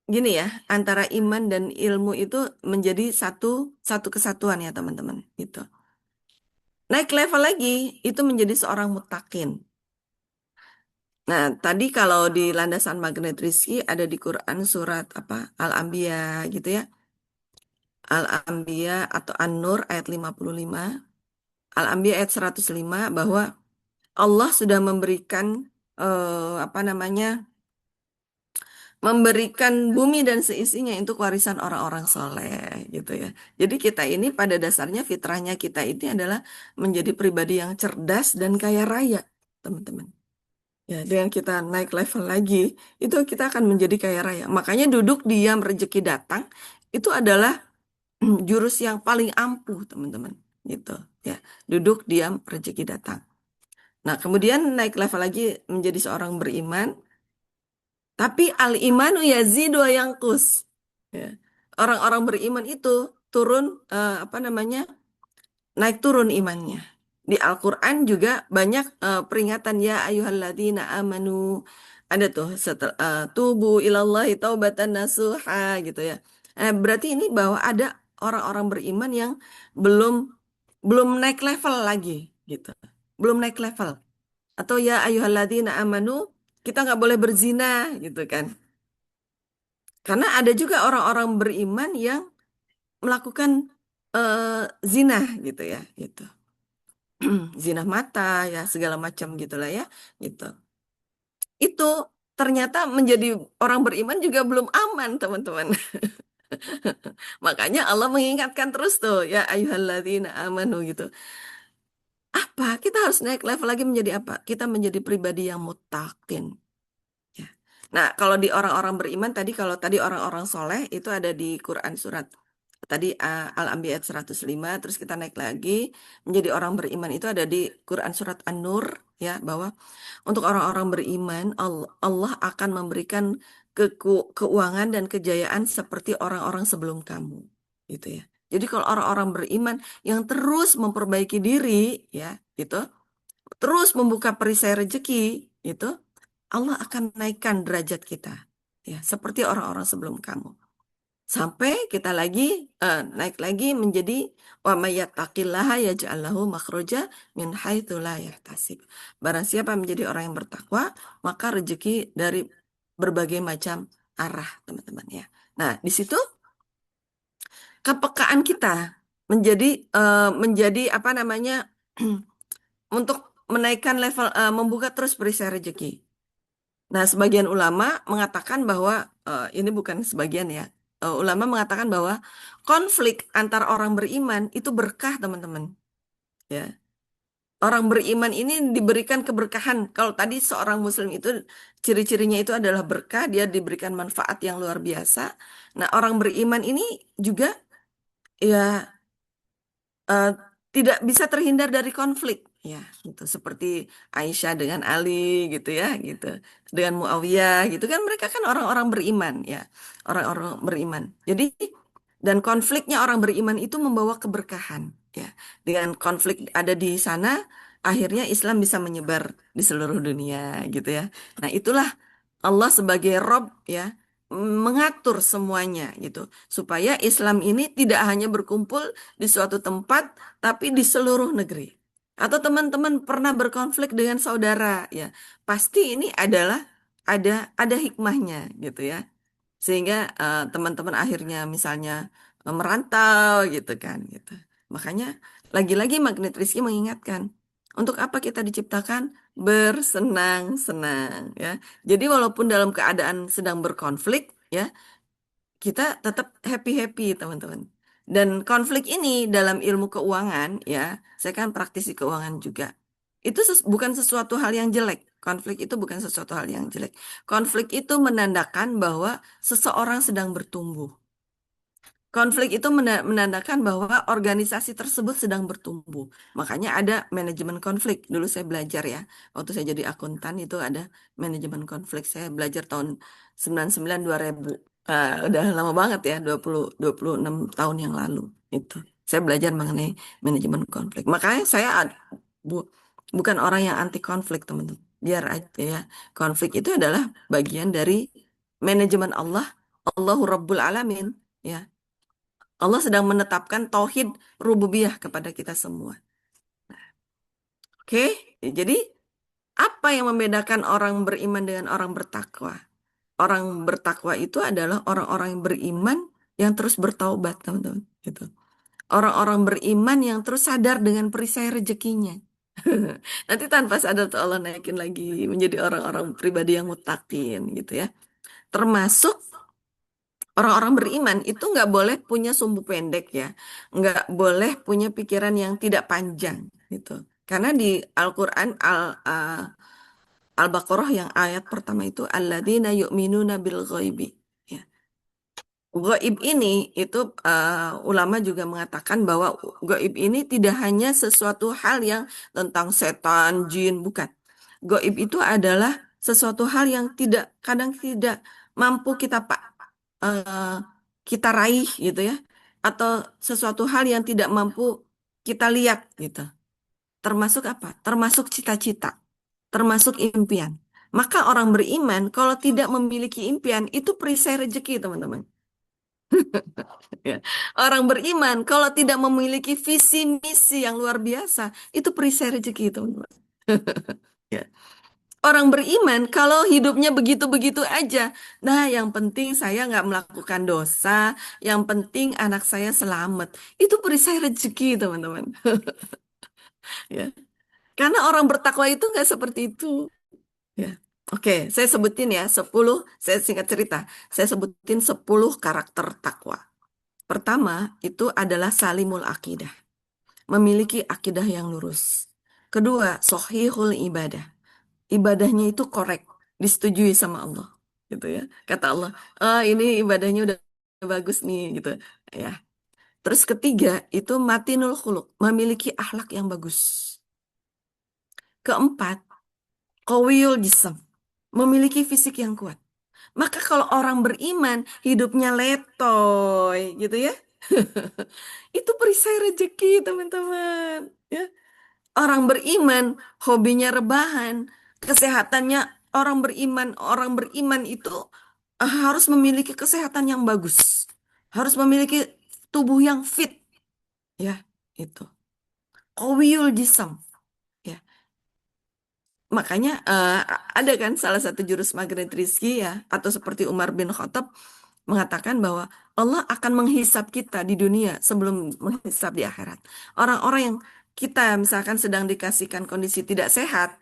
Speaker 2: gini ya, antara iman dan ilmu itu menjadi satu satu kesatuan ya, teman-teman. Gitu. Naik level lagi, itu menjadi seorang mutakin. Nah, tadi kalau di landasan magnet rizki ada di Quran surat apa? Al-Anbiya gitu ya. Al-Anbiya atau An-Nur ayat 55. Al-Anbiya ayat 105 bahwa Allah sudah memberikan apa namanya? Memberikan bumi dan seisinya untuk warisan orang-orang soleh gitu ya. Jadi kita ini pada dasarnya fitrahnya kita ini adalah menjadi pribadi yang cerdas dan kaya raya, teman-teman. Ya, dengan kita naik level lagi, itu kita akan menjadi kaya raya. Makanya duduk diam rezeki datang itu adalah jurus yang paling ampuh, teman-teman. Gitu ya. Duduk diam rezeki datang. Nah, kemudian naik level lagi menjadi seorang beriman, tapi al-imanu yazidu wa yanqus. Ya. Orang-orang beriman itu turun apa namanya? Naik turun imannya. Di Al-Qur'an juga banyak peringatan ya ayyuhalladzina amanu. Ada tuh tubu ilallahi taubatan nasuha gitu ya. Berarti ini bahwa ada orang-orang beriman yang belum belum naik level lagi gitu. Belum naik level. Atau ya ayyuhalladzina amanu, kita nggak boleh berzina gitu kan. Karena ada juga orang-orang beriman yang melakukan zina gitu ya, gitu. Zina mata ya segala macam gitulah ya, gitu. Itu ternyata menjadi orang beriman juga belum aman, teman-teman. Makanya Allah mengingatkan terus tuh ya ayyuhalladzina amanu gitu. Apa? Kita harus naik level lagi menjadi apa? Kita menjadi pribadi yang muttaqin. Ya. Nah, kalau di orang-orang beriman tadi, kalau tadi orang-orang soleh itu ada di Quran surat tadi Al-Anbiya ayat 105, terus kita naik lagi menjadi orang beriman itu ada di Quran surat An-Nur ya, bahwa untuk orang-orang beriman Allah akan memberikan keuangan dan kejayaan seperti orang-orang sebelum kamu gitu ya. Jadi kalau orang-orang beriman yang terus memperbaiki diri ya, gitu, terus membuka perisai rezeki itu Allah akan naikkan derajat kita. Ya, seperti orang-orang sebelum kamu. Sampai kita lagi naik lagi menjadi wa may yattaqillaha yaj'al lahu makhraja min haitsu la yahtasib. Barang siapa menjadi orang yang bertakwa, maka rezeki dari berbagai macam arah, teman-teman ya. Nah, di situ kepekaan kita menjadi apa namanya untuk menaikkan level membuka terus perisai rezeki. Nah, sebagian ulama mengatakan bahwa ini bukan sebagian ya. Ulama mengatakan bahwa konflik antar orang beriman itu berkah, teman-teman. Ya. Orang beriman ini diberikan keberkahan. Kalau tadi seorang muslim itu ciri-cirinya itu adalah berkah, dia diberikan manfaat yang luar biasa. Nah, orang beriman ini juga ya eh, tidak bisa terhindar dari konflik ya gitu seperti Aisyah dengan Ali gitu ya gitu dengan Muawiyah gitu kan mereka kan orang-orang beriman ya orang-orang beriman jadi dan konfliknya orang beriman itu membawa keberkahan ya dengan konflik ada di sana akhirnya Islam bisa menyebar di seluruh dunia gitu ya nah itulah Allah sebagai Rob ya mengatur semuanya gitu supaya Islam ini tidak hanya berkumpul di suatu tempat tapi di seluruh negeri. Atau teman-teman pernah berkonflik dengan saudara ya. Pasti ini adalah ada hikmahnya gitu ya. Sehingga teman-teman akhirnya misalnya merantau gitu kan gitu. Makanya lagi-lagi Magnet Rizky mengingatkan untuk apa kita diciptakan bersenang-senang ya. Jadi walaupun dalam keadaan sedang berkonflik ya kita tetap happy-happy, teman-teman. Dan konflik ini dalam ilmu keuangan, ya, saya kan praktisi keuangan juga. Itu bukan sesuatu hal yang jelek. Konflik itu bukan sesuatu hal yang jelek. Konflik itu menandakan bahwa seseorang sedang bertumbuh. Konflik itu menandakan bahwa organisasi tersebut sedang bertumbuh. Makanya ada manajemen konflik. Dulu saya belajar ya. Waktu saya jadi akuntan itu ada manajemen konflik. Saya belajar tahun 99 2000. Udah lama banget ya, 26 tahun yang lalu itu. Saya belajar mengenai manajemen konflik. Makanya saya bu- bukan orang yang anti konflik, teman-teman. Biar aja ya. Konflik itu adalah bagian dari manajemen Allah. Allahu Rabbul Alamin. Ya, Allah sedang menetapkan tauhid rububiyah kepada kita semua. Oke, jadi Apa yang membedakan orang beriman dengan orang bertakwa? Orang bertakwa itu adalah orang-orang yang beriman yang terus bertaubat, teman-teman. Gitu. Orang-orang beriman yang terus sadar dengan perisai rezekinya. Nanti tanpa sadar tuh Allah naikin lagi menjadi orang-orang pribadi yang mutakin gitu ya. Termasuk orang-orang beriman itu nggak boleh punya sumbu pendek ya, nggak boleh punya pikiran yang tidak panjang gitu. Karena di Al-Quran Al-Baqarah yang ayat pertama itu alladzina yu'minuna bil ghaibi. Ya. Gaib ini itu ulama juga mengatakan bahwa gaib ini tidak hanya sesuatu hal yang tentang setan, jin, bukan. Gaib itu adalah sesuatu hal yang tidak kadang tidak mampu kita eh, kita raih gitu ya, atau sesuatu hal yang tidak mampu kita lihat gitu. Termasuk apa? Termasuk cita-cita, termasuk impian. Maka orang beriman kalau tidak memiliki impian itu perisai rezeki, teman-teman. Ya. Orang beriman kalau tidak memiliki visi misi yang luar biasa, itu perisai rezeki, teman-teman. Ya. Orang beriman kalau hidupnya begitu-begitu aja. Nah, yang penting saya nggak melakukan dosa, yang penting anak saya selamat. Itu perisai rezeki, teman-teman. Ya. Karena orang bertakwa itu nggak seperti itu. Ya. Oke, saya sebutin ya 10. Saya singkat cerita. Saya sebutin 10 karakter takwa. Pertama, itu adalah salimul akidah. Memiliki akidah yang lurus. Kedua, sohihul ibadah. Ibadahnya itu korek, disetujui sama Allah. Gitu ya. Kata Allah, oh ini ibadahnya udah bagus nih gitu ya. Terus ketiga, itu matinul khuluq, memiliki akhlak yang bagus. Keempat, qawiyul jism, memiliki fisik yang kuat. Maka kalau orang beriman, hidupnya letoy gitu ya. Itu perisai rezeki, teman-teman. Ya. Orang beriman, hobinya rebahan, kesehatannya orang beriman itu harus memiliki kesehatan yang bagus. Harus memiliki tubuh yang fit, ya, itu. Qawiyul jisam, ya. Makanya ada kan salah satu jurus magnet rizki ya, atau seperti Umar bin Khattab mengatakan bahwa Allah akan menghisap kita di dunia sebelum menghisap di akhirat. Orang-orang yang kita misalkan sedang dikasihkan kondisi tidak sehat,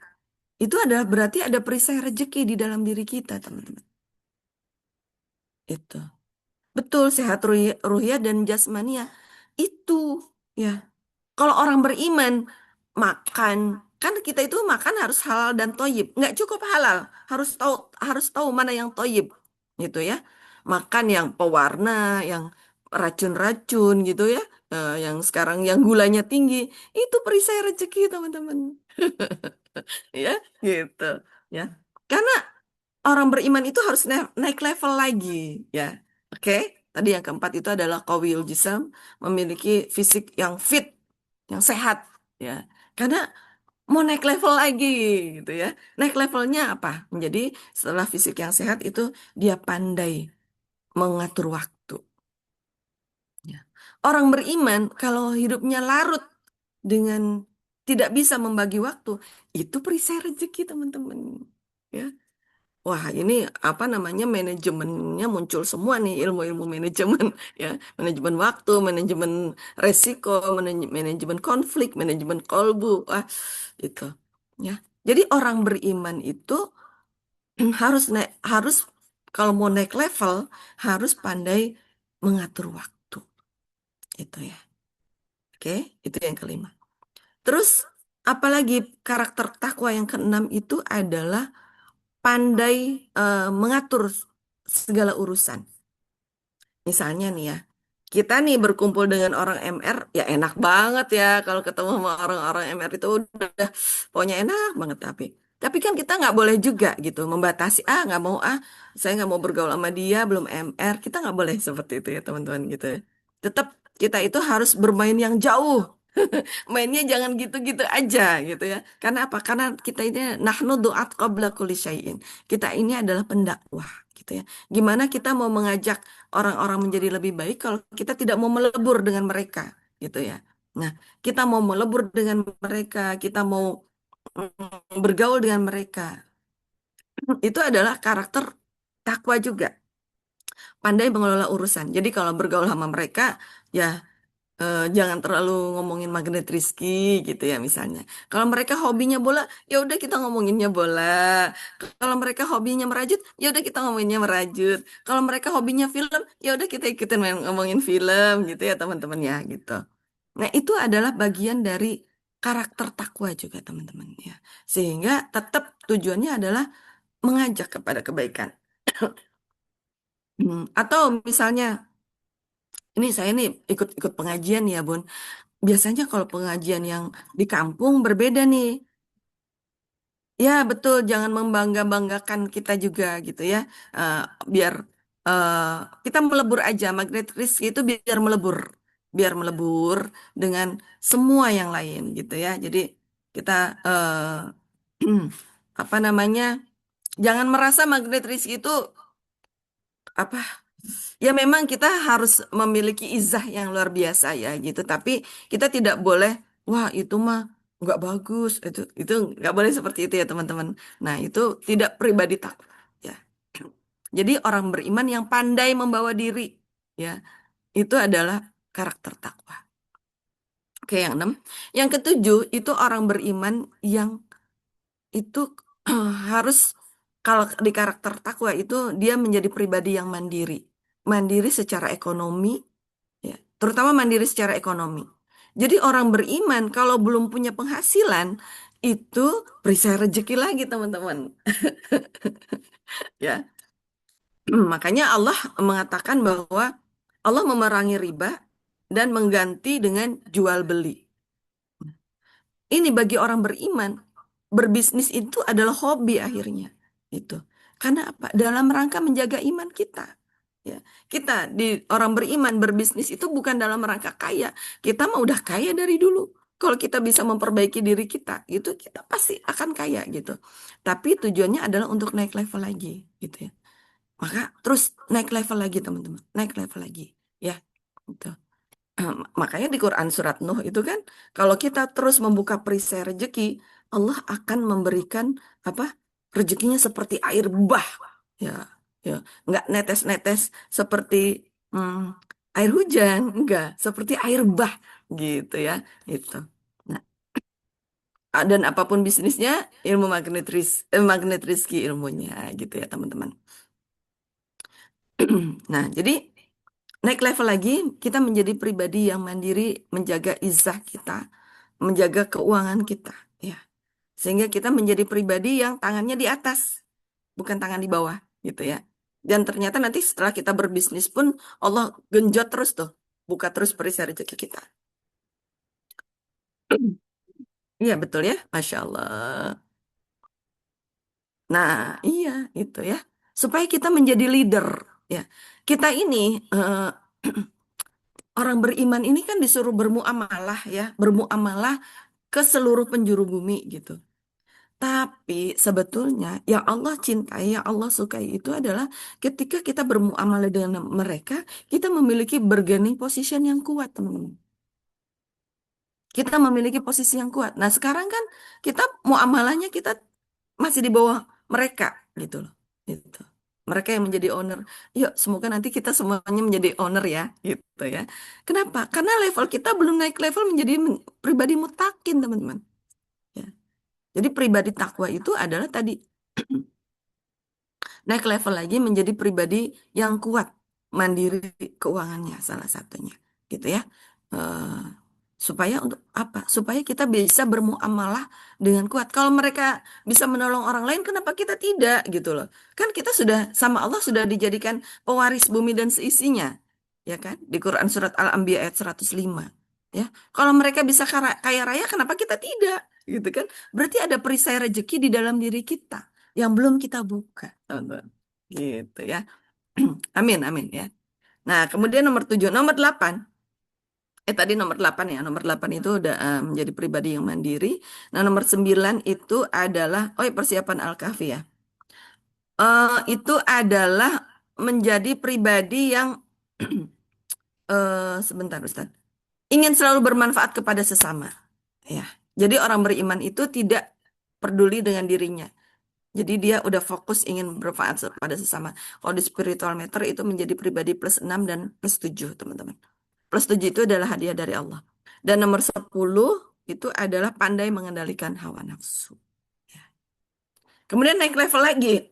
Speaker 2: itu adalah berarti ada perisai rezeki di dalam diri kita, teman-teman. Itu. Betul, sehat ruhiyah dan jasmania. Itu, ya. Kalau orang beriman, makan, kan kita itu makan harus halal dan toyib. Nggak cukup halal, harus tahu mana yang toyib, gitu ya. Makan yang pewarna, yang racun-racun gitu ya. Yang sekarang yang gulanya tinggi, itu perisai rezeki, teman-teman. Ya, gitu. Ya. Karena orang beriman itu harus naik level lagi, ya. Oke. Tadi yang keempat itu adalah qawiyul jisam, memiliki fisik yang fit, yang sehat, ya. Karena mau naik level lagi, gitu ya. Naik levelnya apa? Menjadi setelah fisik yang sehat itu dia pandai mengatur waktu. Ya. Orang beriman kalau hidupnya larut dengan tidak bisa membagi waktu, itu perisai rezeki, teman-teman. Ya. Wah, ini apa namanya manajemennya muncul semua nih ilmu-ilmu manajemen ya, manajemen waktu, manajemen resiko, manajemen konflik, manajemen kolbu. Wah, itu ya. Jadi orang beriman itu harus kalau mau naik level harus pandai mengatur waktu. Itu ya. Oke, itu yang kelima. Terus apalagi karakter takwa yang keenam itu adalah pandai mengatur segala urusan. Misalnya nih ya, kita nih berkumpul dengan orang MR, ya enak banget ya kalau ketemu sama orang-orang MR itu udah pokoknya enak banget tapi kan kita nggak boleh juga gitu membatasi nggak mau saya nggak mau bergaul sama dia belum MR, kita nggak boleh seperti itu ya teman-teman gitu ya. Tetap kita itu harus bermain yang jauh. Mainnya jangan gitu-gitu aja gitu ya. Karena apa? Karena kita ini nahnu du'at qabla kulli syai'in. Kita ini adalah pendakwah gitu ya. Gimana kita mau mengajak orang-orang menjadi lebih baik kalau kita tidak mau melebur dengan mereka gitu ya. Nah, kita mau melebur dengan mereka, kita mau bergaul dengan mereka. Itu adalah karakter takwa juga, pandai mengelola urusan. Jadi kalau bergaul sama mereka, ya jangan terlalu ngomongin magnet Rizky gitu ya misalnya. Kalau mereka hobinya bola, ya udah kita ngomonginnya bola. Kalau mereka hobinya merajut, ya udah kita ngomonginnya merajut. Kalau mereka hobinya film, ya udah kita ikutin main ngomongin film gitu ya teman-teman ya gitu. Nah, itu adalah bagian dari karakter takwa juga teman-teman ya. Sehingga tetap tujuannya adalah mengajak kepada kebaikan. Atau misalnya, ini saya nih ikut-ikut pengajian ya, Bun. Biasanya kalau pengajian yang di kampung berbeda nih. Ya, betul. Jangan membangga-banggakan kita juga gitu ya. Eh, biar eh, kita melebur aja. Magnet risk itu biar melebur. Biar melebur dengan semua yang lain gitu ya. Jadi kita apa namanya? Jangan merasa magnet risk itu apa. Ya memang kita harus memiliki izah yang luar biasa ya gitu. Tapi kita tidak boleh, wah itu mah nggak bagus. Itu nggak boleh seperti itu ya teman-teman. Nah itu tidak pribadi takwa. Ya. Jadi orang beriman yang pandai membawa diri, ya itu adalah karakter takwa. Oke yang enam. Yang ketujuh itu orang beriman yang itu harus kalau di karakter takwa itu dia menjadi pribadi yang mandiri. Mandiri secara ekonomi, ya, terutama mandiri secara ekonomi. Jadi orang beriman kalau belum punya penghasilan itu perisai rezeki lagi teman-teman. Ya, makanya Allah mengatakan bahwa Allah memerangi riba dan mengganti dengan jual beli. Ini bagi orang beriman, berbisnis itu adalah hobi akhirnya. Itu. Karena apa? Dalam rangka menjaga iman kita. Ya, kita di orang beriman berbisnis itu bukan dalam rangka kaya. Kita mah udah kaya dari dulu. Kalau kita bisa memperbaiki diri kita, itu kita pasti akan kaya gitu. Tapi tujuannya adalah untuk naik level lagi, gitu ya. Maka terus naik level lagi teman-teman, naik level lagi, ya. Gitu. Makanya di Quran surat Nuh itu kan, kalau kita terus membuka perisai rezeki, Allah akan memberikan apa? Rezekinya seperti air bah, ya, ya, nggak netes-netes seperti hmm, air hujan, enggak, seperti air bah, gitu ya, itu. Nah, dan apapun bisnisnya, ilmu magnet rizki ilmunya, gitu ya teman-teman. Nah, jadi naik level lagi, kita menjadi pribadi yang mandiri, menjaga izah kita, menjaga keuangan kita, ya. Sehingga kita menjadi pribadi yang tangannya di atas, bukan tangan di bawah, gitu ya. Dan ternyata nanti setelah kita berbisnis pun Allah genjot terus tuh, buka terus perisai rezeki kita. Iya betul ya, Masya Allah. Nah, iya itu ya. Supaya kita menjadi leader, ya. Kita ini orang beriman ini kan disuruh bermuamalah ya, bermuamalah ke seluruh penjuru bumi gitu. Tapi sebetulnya yang Allah cintai, yang Allah sukai itu adalah ketika kita bermuamalah dengan mereka, kita memiliki bargaining position yang kuat, teman-teman. Kita memiliki posisi yang kuat. Nah, sekarang kan kita muamalahnya kita masih di bawah mereka gitu loh. Gitu. Mereka yang menjadi owner. Yuk, semoga nanti kita semuanya menjadi owner ya, gitu ya. Kenapa? Karena level kita belum naik level menjadi pribadi mutakin, teman-teman. Ya. Jadi pribadi takwa itu adalah tadi naik level lagi menjadi pribadi yang kuat, mandiri keuangannya salah satunya, gitu ya. Eh, supaya untuk apa? Supaya kita bisa bermuamalah dengan kuat. Kalau mereka bisa menolong orang lain, kenapa kita tidak gitu loh? Kan kita sudah sama Allah sudah dijadikan pewaris bumi dan seisinya, ya kan? Di Quran surat Al-Anbiya ayat 105. Ya, kalau mereka bisa kaya raya, kenapa kita tidak? Gitu kan? Berarti ada perisai rezeki di dalam diri kita yang belum kita buka, teman-teman. Gitu ya. Amin, amin ya. Nah, kemudian nomor 7, nomor 8. Tadi nomor 8 ya. Nomor 8 itu udah menjadi pribadi yang mandiri. Nah, nomor 9 itu adalah, oh ya, persiapan Al-Kahfi ya. Itu adalah menjadi pribadi yang, sebentar Ustaz. Ingin selalu bermanfaat kepada sesama. Ya. Jadi orang beriman itu tidak peduli dengan dirinya. Jadi dia udah fokus ingin bermanfaat pada sesama. Kalau di spiritual meter itu menjadi pribadi plus 6 dan plus 7, teman-teman. Plus 7 itu adalah hadiah dari Allah. Dan nomor 10 itu adalah pandai mengendalikan hawa nafsu. Ya. Kemudian naik level lagi.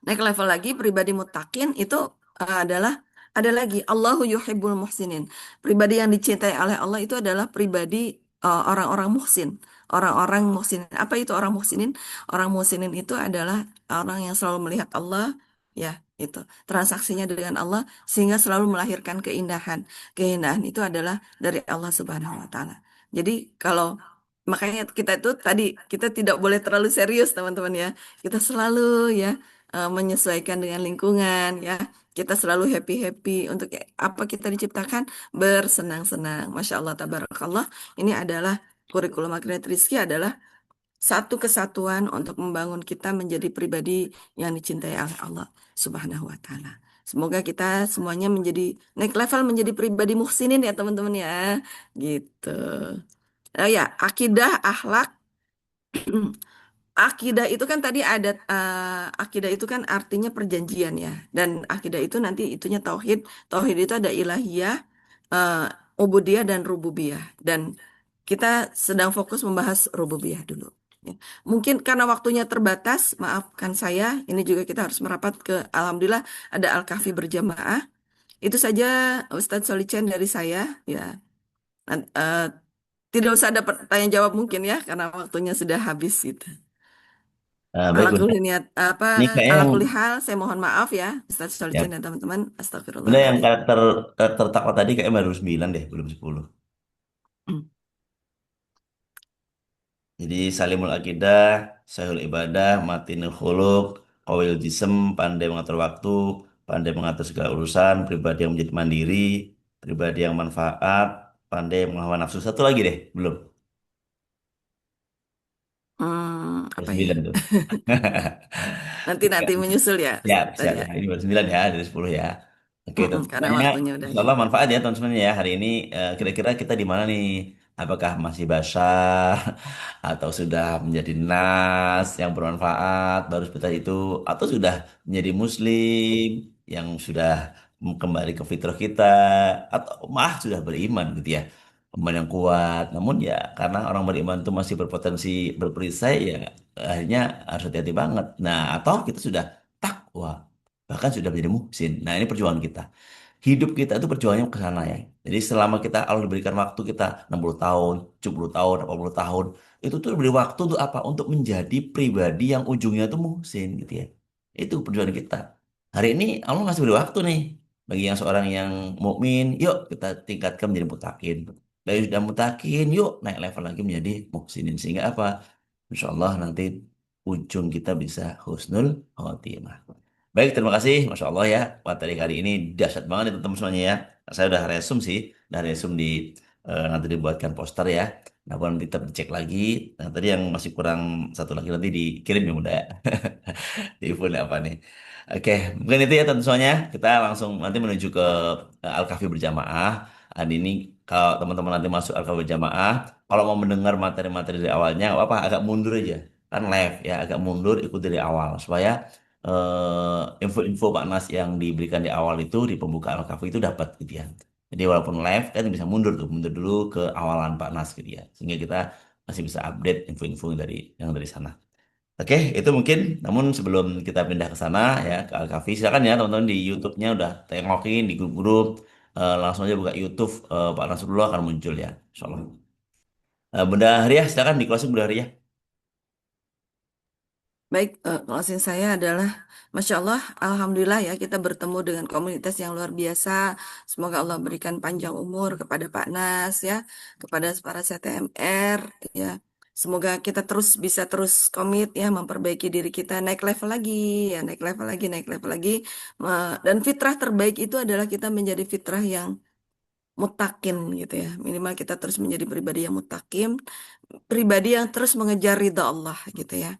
Speaker 2: Naik level lagi, pribadi mutakin itu adalah ada lagi Allahu yuhibbul muhsinin. Pribadi yang dicintai oleh Allah itu adalah pribadi orang-orang muhsin. Orang-orang muhsinin. Apa itu orang muhsinin? Orang muhsinin itu adalah orang yang selalu melihat Allah, ya, itu. Transaksinya dengan Allah sehingga selalu melahirkan keindahan. Keindahan itu adalah dari Allah Subhanahu wa taala. Jadi kalau makanya kita itu tadi kita tidak boleh terlalu serius, teman-teman ya. Kita selalu ya menyesuaikan dengan lingkungan ya. Kita selalu happy-happy untuk apa kita diciptakan bersenang-senang. Masya Allah, tabarakallah. Ini adalah kurikulum Magnet Rizky adalah satu kesatuan untuk membangun kita menjadi pribadi yang dicintai oleh Allah Subhanahu wa taala. Semoga kita semuanya menjadi naik level menjadi pribadi muhsinin ya teman-teman ya. Gitu. Ya, akidah, akhlak. Akidah itu kan tadi ada akidah itu kan artinya perjanjian ya. Dan akidah itu nanti itunya tauhid. Tauhid itu ada ilahiyah, ubudiyah dan rububiyah. Dan kita sedang fokus membahas rububiyah dulu. Ya. Mungkin karena waktunya terbatas, maafkan saya. Ini juga kita harus merapat ke Alhamdulillah ada Al-Kahfi berjamaah. Itu saja Ustadz Solicen dari saya. Ya, tidak usah ada pertanyaan jawab mungkin ya karena waktunya sudah habis gitu. Ala
Speaker 1: Baik Bunda.
Speaker 2: kulli niat apa
Speaker 1: Ini kayaknya
Speaker 2: ala
Speaker 1: yang
Speaker 2: kulli hal saya mohon maaf ya Ustaz
Speaker 1: ya,
Speaker 2: Solihin dan teman-teman
Speaker 1: Bunda yang
Speaker 2: astagfirullahaladzim.
Speaker 1: karakter takwa tadi kayak baru 9 deh, belum 10. Jadi salimul akidah, sahihul ibadah, matinul khuluq, qawil jism, pandai mengatur waktu, pandai mengatur segala urusan, pribadi yang menjadi mandiri, pribadi yang manfaat, pandai melawan nafsu. Satu lagi deh, belum. Ada
Speaker 2: Apa ya?
Speaker 1: 9 tuh.
Speaker 2: Nanti menyusul ya
Speaker 1: Siap,
Speaker 2: tadi
Speaker 1: siap
Speaker 2: ya.
Speaker 1: ya. Ini baru 9 ya dari 10 ya. Oke,
Speaker 2: Karena
Speaker 1: teman-temannya,
Speaker 2: waktunya udah
Speaker 1: insya
Speaker 2: ini.
Speaker 1: Allah manfaat ya teman-teman ya. Hari ini kira-kira kita di mana nih? Apakah masih basah atau sudah menjadi nas yang bermanfaat baru seperti itu, atau sudah menjadi muslim yang sudah kembali ke fitrah kita, atau mah sudah beriman gitu ya, iman yang kuat. Namun ya karena orang beriman itu masih berpotensi berperisai ya, akhirnya harus hati-hati banget. Nah, atau kita sudah takwa, bahkan sudah menjadi muhsin. Nah, ini perjuangan kita. Hidup kita itu perjuangannya ke sana ya. Jadi selama kita Allah diberikan waktu kita 60 tahun, 70 tahun, 80 tahun, itu tuh diberi waktu untuk apa? Untuk menjadi pribadi yang ujungnya itu muhsin gitu ya. Itu perjuangan kita. Hari ini Allah masih beri waktu nih bagi yang seorang yang mukmin, yuk kita tingkatkan menjadi mutakin. Dari sudah mutakin, yuk naik level lagi menjadi muhsinin. Sehingga apa? Insya Allah nanti ujung kita bisa husnul khotimah. Baik, terima kasih. Masya Allah ya. Materi kali ini dahsyat banget ya teman-teman semuanya ya. Saya udah resum sih. Udah resum di nanti dibuatkan poster ya. Nah, nanti kita cek lagi. Nah, tadi yang masih kurang satu lagi nanti dikirim ya mudah ya. Di phone apa nih. Oke, mungkin itu ya teman semuanya. Kita langsung nanti menuju ke Al-Kahfi berjamaah. Dan ini kalau teman-teman nanti masuk Al-Kahfi berjamaah, kalau mau mendengar materi-materi dari awalnya, nggak apa-apa agak mundur aja. Kan live ya, agak mundur ikut dari awal supaya info-info Pak Nas yang diberikan di awal itu di pembukaan Al-Kahfi itu dapat gitu ya. Jadi walaupun live kan bisa mundur tuh, mundur dulu ke awalan Pak Nas gitu ya. Sehingga kita masih bisa update info-info yang dari sana. Oke, itu mungkin. Namun sebelum kita pindah ke sana ya ke Al-Kahfi, silakan ya teman-teman di YouTube-nya udah tengokin di grup-grup. Langsung aja buka YouTube, Pak Nasrullah akan muncul ya, Insya Allah. Bunda Hariah, silakan di closing Bunda Hariah.
Speaker 2: Baik, closing saya adalah Masya Allah, Alhamdulillah ya kita bertemu dengan komunitas yang luar biasa. Semoga Allah berikan panjang umur kepada Pak Nas ya, kepada para CTMR ya. Semoga kita terus bisa terus komit ya memperbaiki diri kita naik level lagi ya, naik level lagi, naik level lagi. Dan fitrah terbaik itu adalah kita menjadi fitrah yang mutakin gitu ya. Minimal kita terus menjadi pribadi yang mutakin, pribadi yang terus mengejar ridha Allah gitu ya.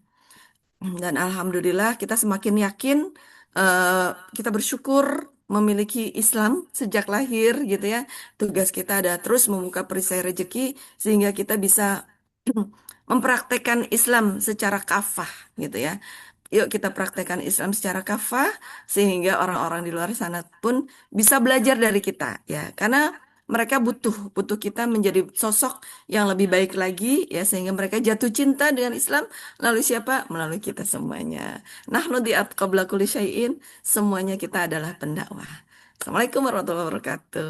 Speaker 2: Dan alhamdulillah kita semakin yakin eh, kita bersyukur memiliki Islam sejak lahir gitu ya. Tugas kita ada terus membuka perisai rezeki sehingga kita bisa mempraktekkan Islam secara kafah gitu ya. Yuk kita praktekkan Islam secara kafah sehingga orang-orang di luar sana pun bisa belajar dari kita ya. Karena mereka butuh butuh kita menjadi sosok yang lebih baik lagi ya sehingga mereka jatuh cinta dengan Islam melalui siapa? Melalui kita semuanya. Nahnu di qabla kulli syai'in, semuanya kita adalah pendakwah. Assalamualaikum warahmatullahi wabarakatuh.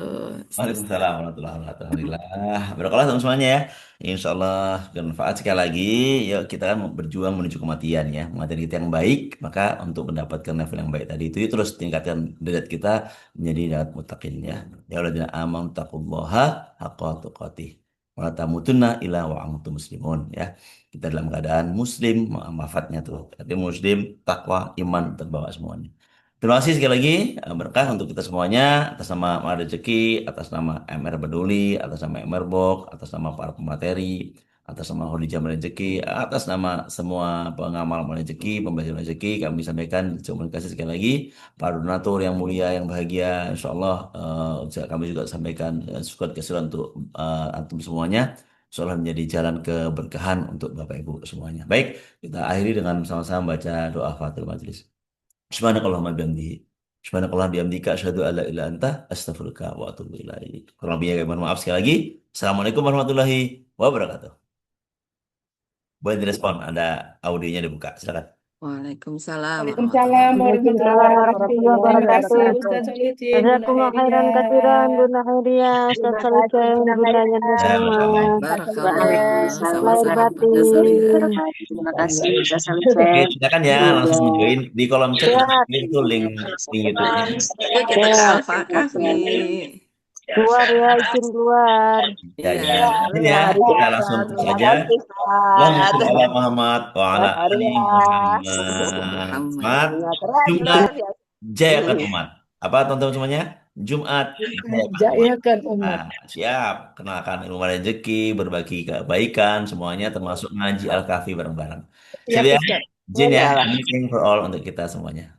Speaker 1: Waalaikumsalam warahmatullahi wabarakatuh. Alhamdulillah. Berkala teman semuanya ya. Insya Allah bermanfaat sekali lagi. Yuk kita kan berjuang menuju kematian ya. Kematian kita yang baik. Maka untuk mendapatkan level yang baik tadi itu yuk terus tingkatkan derajat kita menjadi derajat muttaqin ya. Ya alladzina amanu taqullaha haqqa tuqatih. Wa la tamutunna illa wa antum muslimun ya. Kita dalam keadaan muslim, mafatnya tuh. Tapi muslim, takwa, iman terbawa semuanya. Terima kasih sekali lagi berkah untuk kita semuanya atas nama Mahar Rezeki, atas nama MR Peduli, atas nama MR Box, atas nama para pemateri, atas nama Holy Jam Rezeki, atas nama semua pengamal rezeki, pembaca rezeki kami sampaikan terima kasih sekali lagi para donatur yang mulia yang bahagia. Insya Allah kami juga sampaikan syukur keseluruhan untuk antum semuanya. Insya Allah menjadi jalan keberkahan untuk Bapak Ibu semuanya. Baik, kita akhiri dengan sama-sama baca doa Fatul Majlis. Subhanakallahumma bihamdihi. Subhanakallahumma bihamdika asyhadu an la ilaha illa anta astaghfiruka wa atubu ilaik. Kurang lebihnya kami mohon maaf sekali lagi. Assalamualaikum warahmatullahi wabarakatuh. Boleh direspon, ada audionya dibuka. Silakan.
Speaker 2: Waalaikumsalam warahmatullahi
Speaker 3: Waalaikumsalam
Speaker 2: wabarakatuh.
Speaker 3: warahmatullahi
Speaker 4: Waalaikumsalam
Speaker 3: wabarakatuh.
Speaker 4: warahmatullahi
Speaker 3: Terima kasih
Speaker 4: wabarakatuh.
Speaker 3: Ustaz Solihin, Bunda
Speaker 4: Jazakumullah khairan katsiran
Speaker 3: Khairia.
Speaker 4: Bunda Khairia, Ustaz
Speaker 3: Terima kasih
Speaker 4: Salicen,
Speaker 3: Bunda
Speaker 4: Bunda
Speaker 3: Khairia.
Speaker 4: Yanda
Speaker 1: Ya,
Speaker 4: semua.
Speaker 3: Terima
Speaker 1: sama-sama.
Speaker 3: kasih Ustaz
Speaker 2: Barakallah,
Speaker 3: Solihin.
Speaker 4: Lahir
Speaker 2: sama-sama Bunda Solihah.
Speaker 4: batin.
Speaker 3: Terima kasih Ustaz
Speaker 1: Oke,
Speaker 3: Solihin.
Speaker 1: silakan ya langsung
Speaker 3: Iya.
Speaker 1: join di kolom chat kita
Speaker 4: Siap,
Speaker 1: kirim tuh link YouTube-nya.
Speaker 2: Yuk kita ke
Speaker 4: siap.
Speaker 2: Alfa Kahfi.
Speaker 4: Keluar ya, izin keluar.
Speaker 1: Ya,
Speaker 2: Iya.
Speaker 1: izin izin ya.
Speaker 3: Luar
Speaker 1: Kita
Speaker 3: biasa.
Speaker 1: langsung
Speaker 3: Terima
Speaker 1: saja.
Speaker 3: kasih
Speaker 1: Allahumma
Speaker 3: Ustaz.
Speaker 1: sholli ala Muhammad wa ala ali
Speaker 3: Khairia.
Speaker 1: Muhammad.
Speaker 2: Muhammad.
Speaker 1: Semangat.
Speaker 3: Terima keren
Speaker 1: Jumat
Speaker 3: luar biasa.
Speaker 1: jayakan umat. Apa teman-teman semuanya? Jumat jayakan umat.
Speaker 3: Jayakan umat.
Speaker 1: Nah, siap. Kenalkan ilmu rezeki, berbagi kebaikan, semuanya termasuk ngaji Al-Kahfi bareng-bareng.
Speaker 3: Ya
Speaker 1: Siap ya?
Speaker 3: Ustaz.
Speaker 1: Izin ya.
Speaker 3: Iyalah.
Speaker 1: Anything for all untuk kita semuanya.